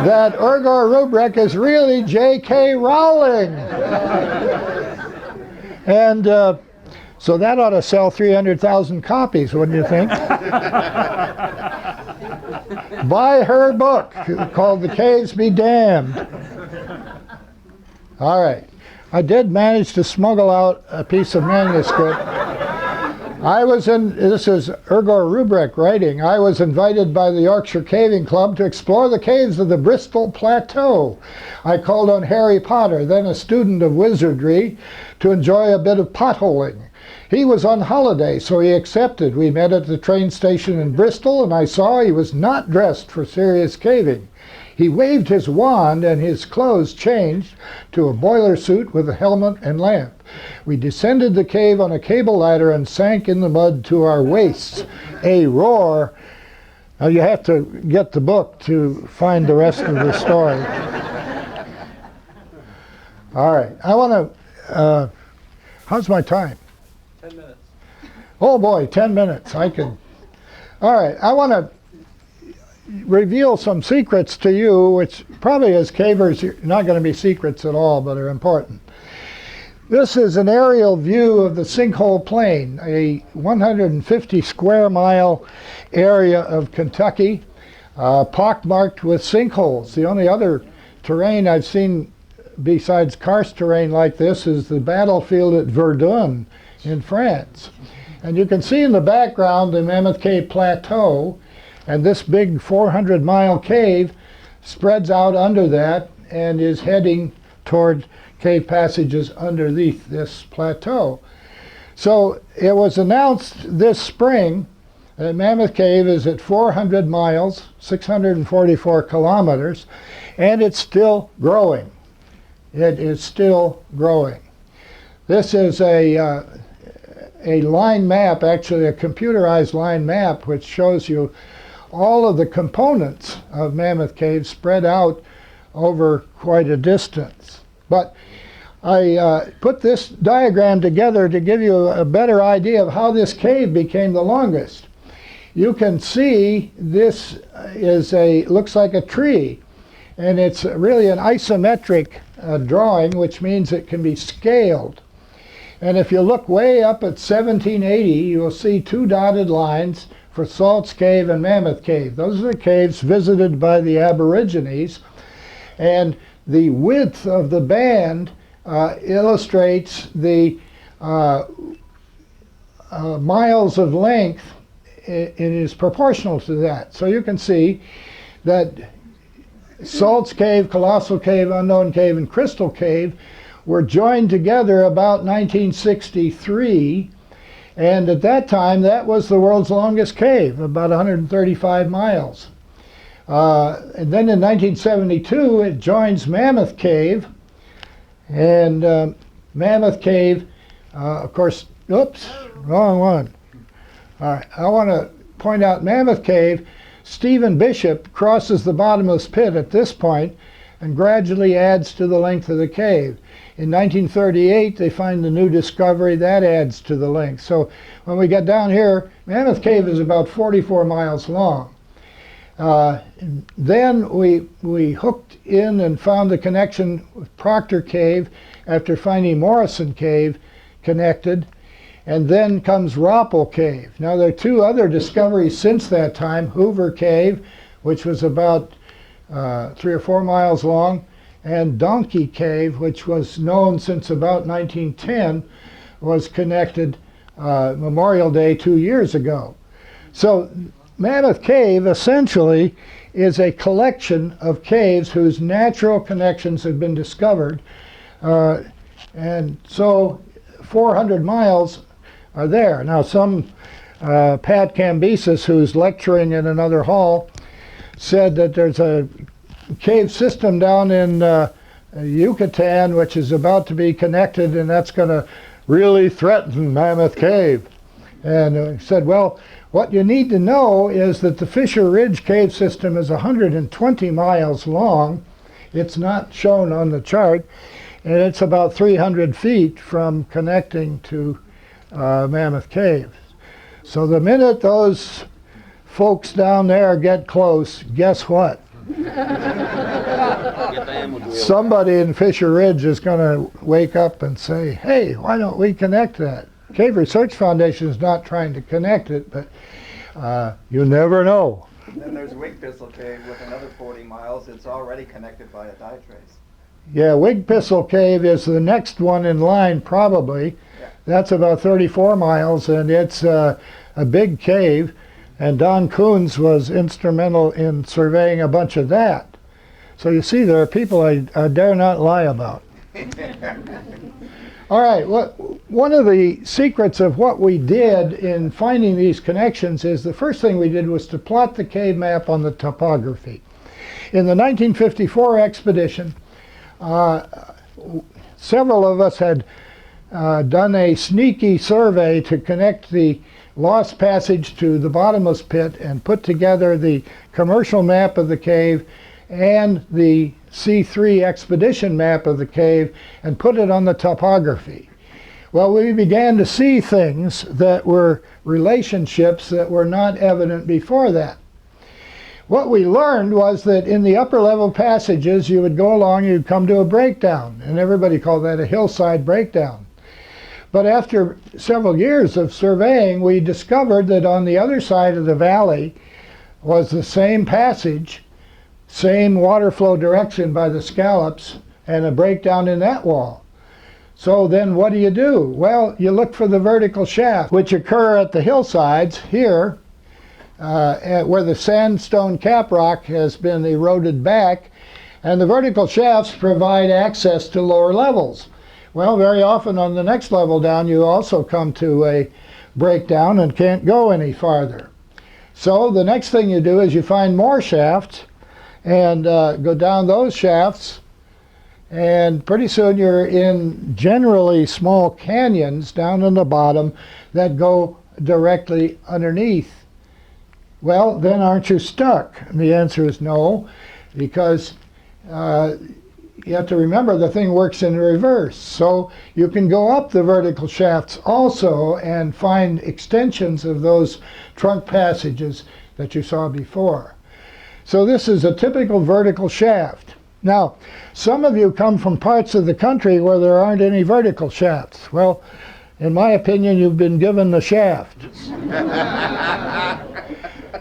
that Ergor Rubrek is really J.K. Rowling. And so that ought to sell 300,000 copies, wouldn't you think? Buy her book called The Caves Be Damned. All right. I did manage to smuggle out a piece of manuscript. This is Ergor Rubrek writing, I was invited by the Yorkshire Caving Club to explore the caves of the Bristol Plateau. I called on Harry Potter, then a student of wizardry, to enjoy a bit of potholing. He was on holiday, so he accepted. We met at the train station in Bristol, and I saw he was not dressed for serious caving. He waved his wand, and his clothes changed to a boiler suit with a helmet and lamp. We descended the cave on a cable ladder and sank in the mud to our waists. A roar. Now you have to get the book to find the rest of the story. All right. I want to... how's my time? 10 minutes. Oh boy, 10 minutes. I can... All right. I want to reveal some secrets to you, which probably as cavers are not going to be secrets at all, but are important. This is an aerial view of the Sinkhole Plain, a 150 square mile area of Kentucky, pockmarked with sinkholes. The only other terrain I've seen besides karst terrain like this is the battlefield at Verdun in France. And you can see in the background the Mammoth Cave Plateau, and this big 400-mile cave spreads out under that and is heading toward cave passages underneath this plateau. So it was announced this spring that Mammoth Cave is at 400 miles, 644 kilometers, and it's still growing. It is still growing. This is a line map, actually a computerized line map, which shows you all of the components of Mammoth Cave spread out over quite a distance. But I put this diagram together to give you a better idea of how this cave became the longest. You can see this looks like a tree, and it's really an isometric drawing, which means it can be scaled. And if you look way up at 1780, you'll see two dotted lines for Salt's Cave and Mammoth Cave. Those are the caves visited by the Aborigines, and the width of the band illustrates the miles of length. It is proportional to that. So you can see that Salt's Cave, Colossal Cave, Unknown Cave, and Crystal Cave were joined together about 1963, and at that time that was the world's longest cave, about 135 miles. And then in 1972 it joins Mammoth Cave, and Mammoth Cave, of course, oops, wrong one. All right, I want to point out Mammoth Cave, Stephen Bishop crosses the bottomless pit at this point and gradually adds to the length of the cave. In 1938, they find the new discovery that adds to the length. So when we get down here, Mammoth Cave is about 44 miles long. Then we hooked in and found the connection with Proctor Cave after finding Morrison Cave connected. And then comes Roppel Cave. Now there are two other discoveries since that time. Hoover Cave, which was about 3 or 4 miles long, and Donkey Cave, which was known since about 1910, was connected Memorial Day 2 years ago. So Mammoth Cave essentially is a collection of caves whose natural connections have been discovered. And so 400 miles are there. Now some Pat Cambyses, who's lecturing in another hall, said that there's a cave system down in Yucatan which is about to be connected, and that's going to really threaten Mammoth Cave. And he said, well, what you need to know is that the Fisher Ridge cave system is 120 miles long. It's not shown on the chart, and it's about 300 feet from connecting to Mammoth Cave. So the minute those folks down there get close, guess what? Somebody in Fisher Ridge is going to wake up and say, hey, why don't we connect that? Cave Research Foundation is not trying to connect it, but you never know. Then there's Wigpissel Cave with another 40 miles. It's already connected by a dye trace. Yeah, Wigpissel Cave is the next one in line, probably. Yeah. That's about 34 miles, and it's a big cave, and Don Coons was instrumental in surveying a bunch of that. So you see, there are people I dare not lie about. All right, one of the secrets of what we did in finding these connections is the first thing we did was to plot the cave map on the topography. In the 1954 expedition, several of us had done a sneaky survey to connect the Lost Passage to the bottomless pit and put together the commercial map of the cave and the C3 expedition map of the cave and put it on the topography. Well, we began to see things that were relationships that were not evident before that. What we learned was that in the upper level passages, you would go along, you'd come to a breakdown, and everybody called that a hillside breakdown. But after several years of surveying, we discovered that on the other side of the valley was the same passage, same water flow direction by the scallops, and a breakdown in that wall. So then what do? Well, you look for the vertical shafts, which occur at the hillsides here, where the sandstone caprock has been eroded back, and the vertical shafts provide access to lower levels. Well, very often on the next level down, you also come to a breakdown and can't go any farther. So the next thing you do is you find more shafts and go down those shafts, and pretty soon you're in generally small canyons down in the bottom that go directly underneath. Well, then aren't you stuck? And the answer is no, because you have to remember the thing works in reverse. So you can go up the vertical shafts also and find extensions of those trunk passages that you saw before. So this is a typical vertical shaft. Now, some of you come from parts of the country where there aren't any vertical shafts. Well, in my opinion, you've been given the shaft.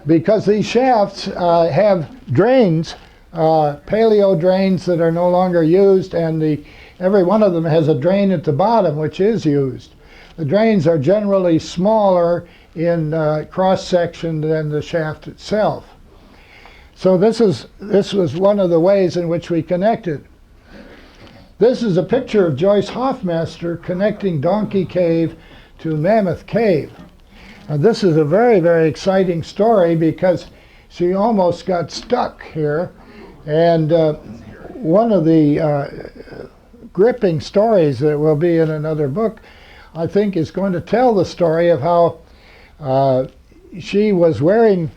Because these shafts have drains, paleo drains that are no longer used, and every one of them has a drain at the bottom which is used. The drains are generally smaller in cross-section than the shaft itself. So this was one of the ways in which we connected. This is a picture of Joyce Hoffmaster connecting Donkey Cave to Mammoth Cave. And this is a very, very exciting story because she almost got stuck here. And one of the gripping stories that will be in another book, I think, is going to tell the story of how she was wearing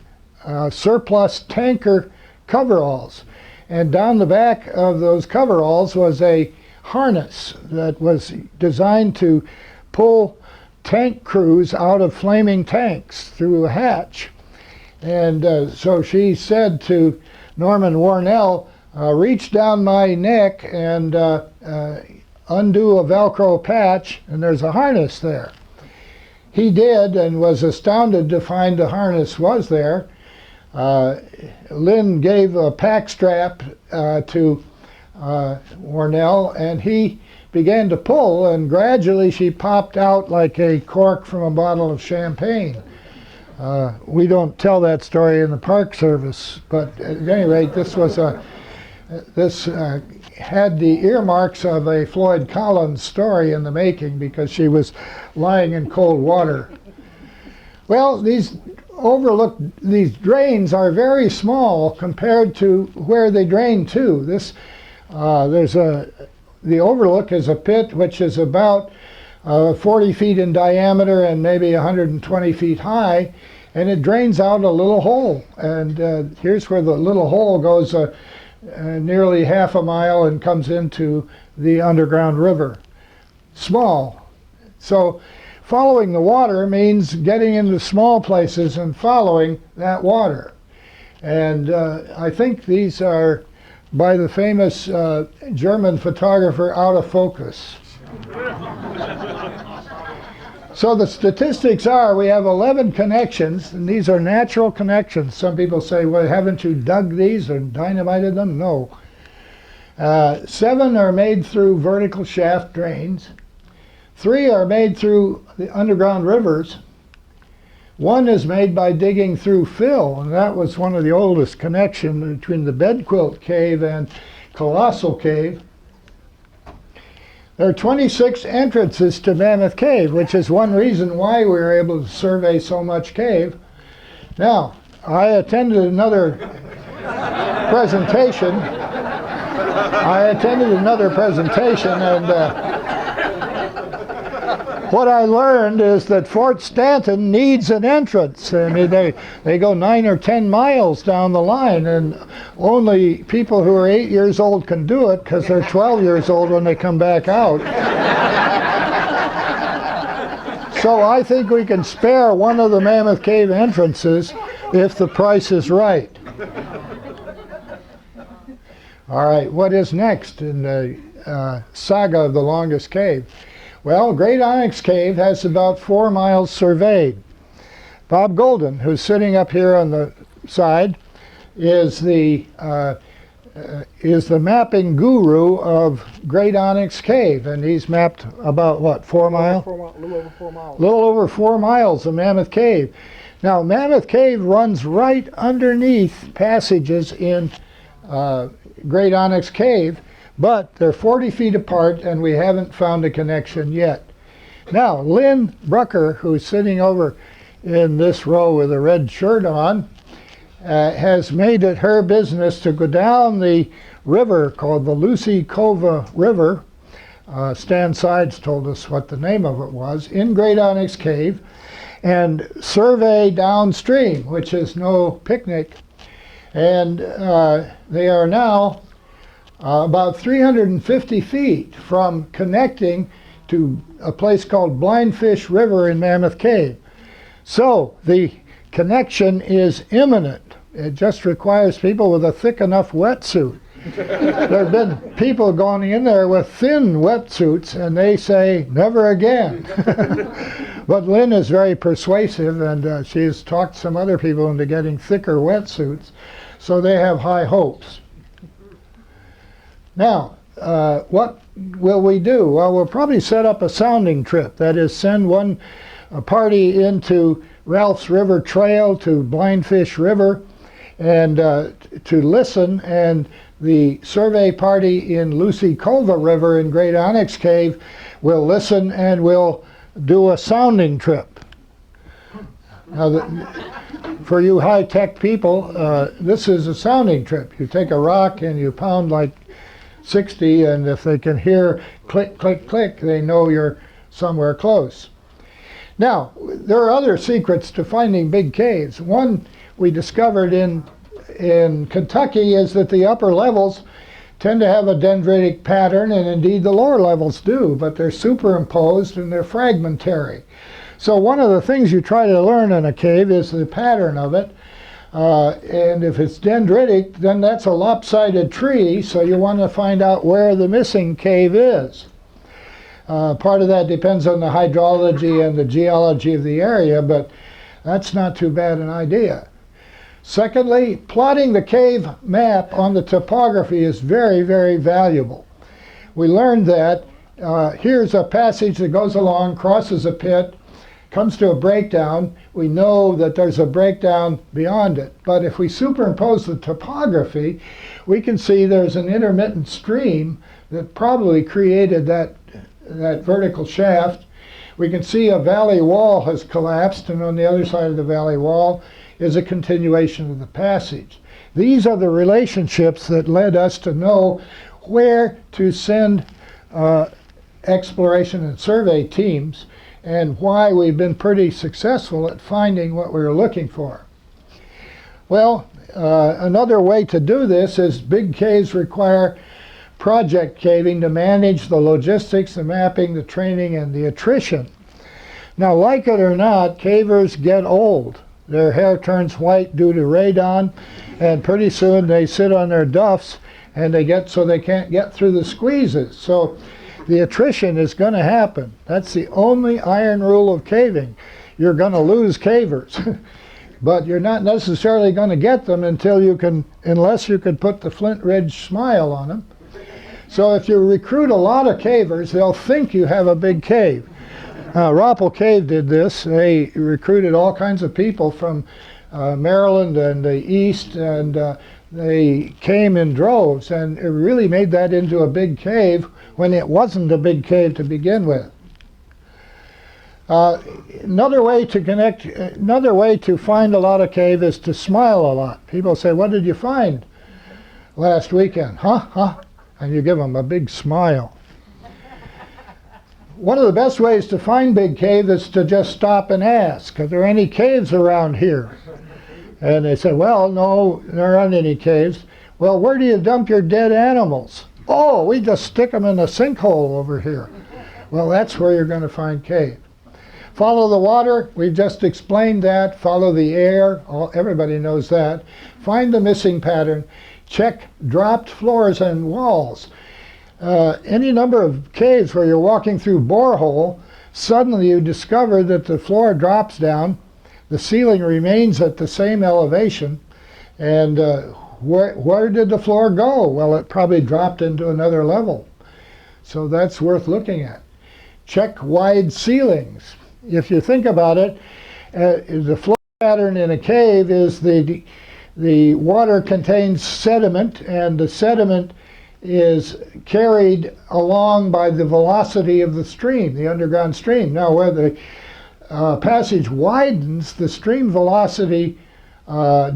surplus tanker coveralls. And down the back of those coveralls was a harness that was designed to pull tank crews out of flaming tanks through a hatch. And so she said to Norman Warnell, reach down my neck and undo a Velcro patch, and there's a harness there. He did, and was astounded to find the harness was there. Lynn gave a pack strap to Warnell, and he began to pull, and gradually she popped out like a cork from a bottle of champagne. We don't tell that story in the Park Service, but at any rate, this had the earmarks of a Floyd Collins story in the making, because she was lying in cold water. Well, these drains are very small compared to where they drain to. The overlook is a pit which is about 40 feet in diameter and maybe 120 feet high, and it drains out a little hole. And here's where the little hole goes nearly half a mile and comes into the underground river. Small. So following the water means getting into small places and following that water. And I think these are by the famous German photographer Out of Focus. So the statistics are we have 11 connections, and these are natural connections. Some people say, well, haven't you dug these or dynamited them? No. 7 are made through vertical shaft drains. 3 are made through the underground rivers. 1 is made by digging through fill, and that was one of the oldest connections between the Bedquilt Cave and Colossal Cave. There are 26 entrances to Mammoth Cave, which is one reason why we were able to survey so much cave. Now, I attended another presentation. And what I learned is that Fort Stanton needs an entrance. I mean, they go 9 or 10 miles down the line, and only people who are 8 years old can do it, because they're 12 years old when they come back out. So I think we can spare one of the Mammoth Cave entrances if the price is right. All right, what is next in the saga of the longest cave? Well, Great Onyx Cave has about 4 miles surveyed. Bob Golden, who's sitting up here on the side, is the mapping guru of Great Onyx Cave, and he's mapped about what, 4 miles? A little over 4 miles. Little over 4 miles of Mammoth Cave. Now, Mammoth Cave runs right underneath passages in Great Onyx Cave, but they're 40 feet apart, and we haven't found a connection yet. Now, Lynn Brucker, who's sitting over in this row with a red shirt on, has made it her business to go down the river called the Lucy Cove River. Stan Sides told us what the name of it was, in Great Onyx Cave, and survey downstream, which is no picnic. And they are now about 350 feet from connecting to a place called Blindfish River in Mammoth Cave. So the connection is imminent. It just requires people with a thick enough wetsuit. There have been people going in there with thin wetsuits, and they say, never again. But Lynn is very persuasive, and she's talked some other people into getting thicker wetsuits, so they have high hopes. Now, what will we do? Well, we'll probably set up a sounding trip. That is, send a party into Ralph's River Trail to Blindfish River and to listen, and the survey party in Lucy Cove River in Great Onyx Cave will listen, and we'll do a sounding trip. Now, for you high-tech people, this is a sounding trip. You take a rock and you pound like 60, and if they can hear click, click, click, they know you're somewhere close. Now, there are other secrets to finding big caves. One we discovered in Kentucky is that the upper levels tend to have a dendritic pattern, and indeed the lower levels do, but they're superimposed and they're fragmentary. So one of the things you try to learn in a cave is the pattern of it. And if it's dendritic, then that's a lopsided tree, so you want to find out where the missing cave is. Part of that depends on the hydrology and the geology of the area, but that's not too bad an idea. Secondly, plotting the cave map on the topography is very, very valuable. We learned that here's a passage that goes along, crosses a pit, comes to a breakdown. We know that there's a breakdown beyond it. But if we superimpose the topography, we can see there's an intermittent stream that probably created that vertical shaft. We can see a valley wall has collapsed, and on the other side of the valley wall is a continuation of the passage. These are the relationships that led us to know where to send exploration and survey teams, and why we've been pretty successful at finding what we were looking for. Well, another way to do this is big caves require project caving to manage the logistics, the mapping, the training, and the attrition. Now, like it or not, cavers get old. Their hair turns white due to radon, and pretty soon they sit on their duffs, and they can't get through the squeezes. So the attrition is going to happen. That's the only iron rule of caving. You're going to lose cavers. But you're not necessarily going to get them unless you can put the Flint Ridge smile on them. So if you recruit a lot of cavers, they'll think you have a big cave. Roppel Cave did this. They recruited all kinds of people from Maryland and the East, and they came in droves, and it really made that into a big cave when it wasn't a big cave to begin with. Another way to find a lot of cave is to smile a lot. People say, "What did you find last weekend?" Huh? And you give them a big smile. One of the best ways to find big cave is to just stop and ask, "Are there any caves around here?" And they say, "Well, no, there aren't any caves." "Well, where do you dump your dead animals?" "Oh, we just stick them in a sinkhole over here." Well, that's where you're going to find cave. Follow the water, we've just explained that. Follow the air, everybody knows that. Find the missing pattern. Check dropped floors and walls. Any number of caves where you're walking through borehole, suddenly you discover that the floor drops down, the ceiling remains at the same elevation, and where did the floor go? Well, it probably dropped into another level. So that's worth looking at. Check wide ceilings. If you think about it, the floor Pattern in a cave is the water contains sediment, and the sediment is carried along by the velocity of the stream, the underground stream. Now, where the passage widens, the stream velocity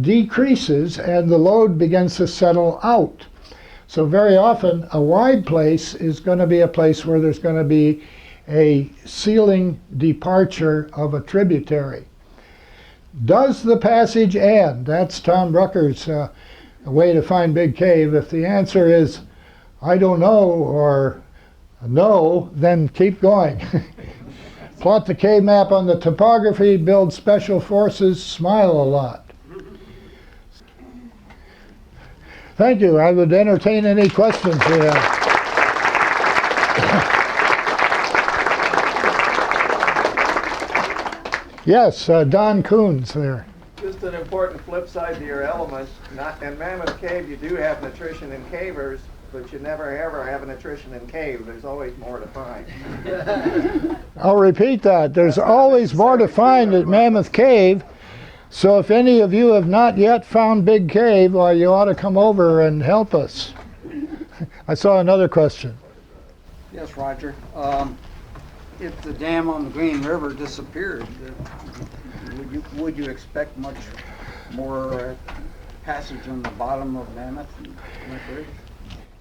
decreases and the load begins to settle out. So very often a wide place is going to be a place where there's going to be a ceiling departure of a tributary. Does the passage end? That's Tom Brucker's way to find Big Cave. If the answer is I don't know or no, then keep going. Plot the cave map on the topography, build special forces, smile a lot. Thank you. I would entertain any questions you have. Yes, Don Coons there. Just an important flip side to your elements. In Mammoth Cave, you do have nutrition in cavers, but you never ever have nutrition in cave. There's always more to find. I'll repeat that. There's always more to find at Mammoth Cave. So if any of you have not yet found Big Cave, well, you ought to come over and help us. I saw another question. Yes, Roger. If the dam on the Green River disappeared, would you expect much more passage on the bottom of Mammoth and Brucker?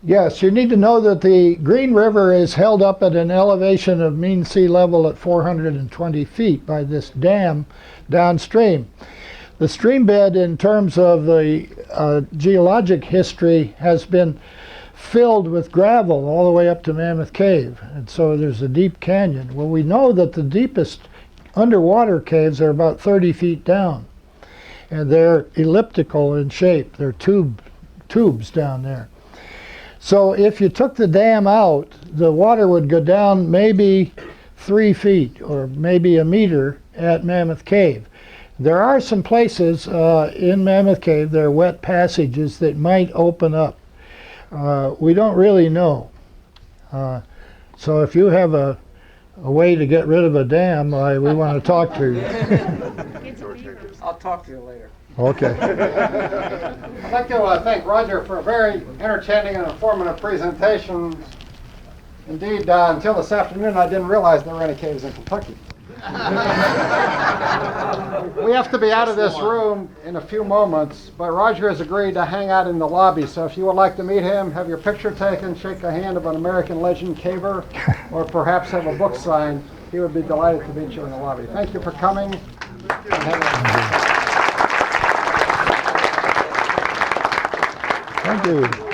Yes, you need to know that the Green River is held up at an elevation of mean sea level at 420 feet by this dam downstream. The stream bed, in terms of the geologic history, has been filled with gravel all the way up to Mammoth Cave, and so there's a deep canyon. Well, we know that the deepest underwater caves are about 30 feet down, and they're elliptical in shape. They're tubes down there. So if you took the dam out, the water would go down maybe 3 feet or maybe a meter at Mammoth Cave. There are some places in Mammoth Cave, there are wet passages that might open up. We don't really know. So if you have a way to get rid of a dam, we want to talk to you. I'll talk to you later. Okay. I'd like to thank Roger for a very entertaining and informative presentation. Indeed, until this afternoon, I didn't realize there were any caves in Kentucky. We have to be out of this room in a few moments, but Roger has agreed to hang out in the lobby. So if you would like to meet him, have your picture taken, shake the hand of an American legend caver, or perhaps have a book signed, he would be delighted to meet you in the lobby. Thank you for coming. Thank you.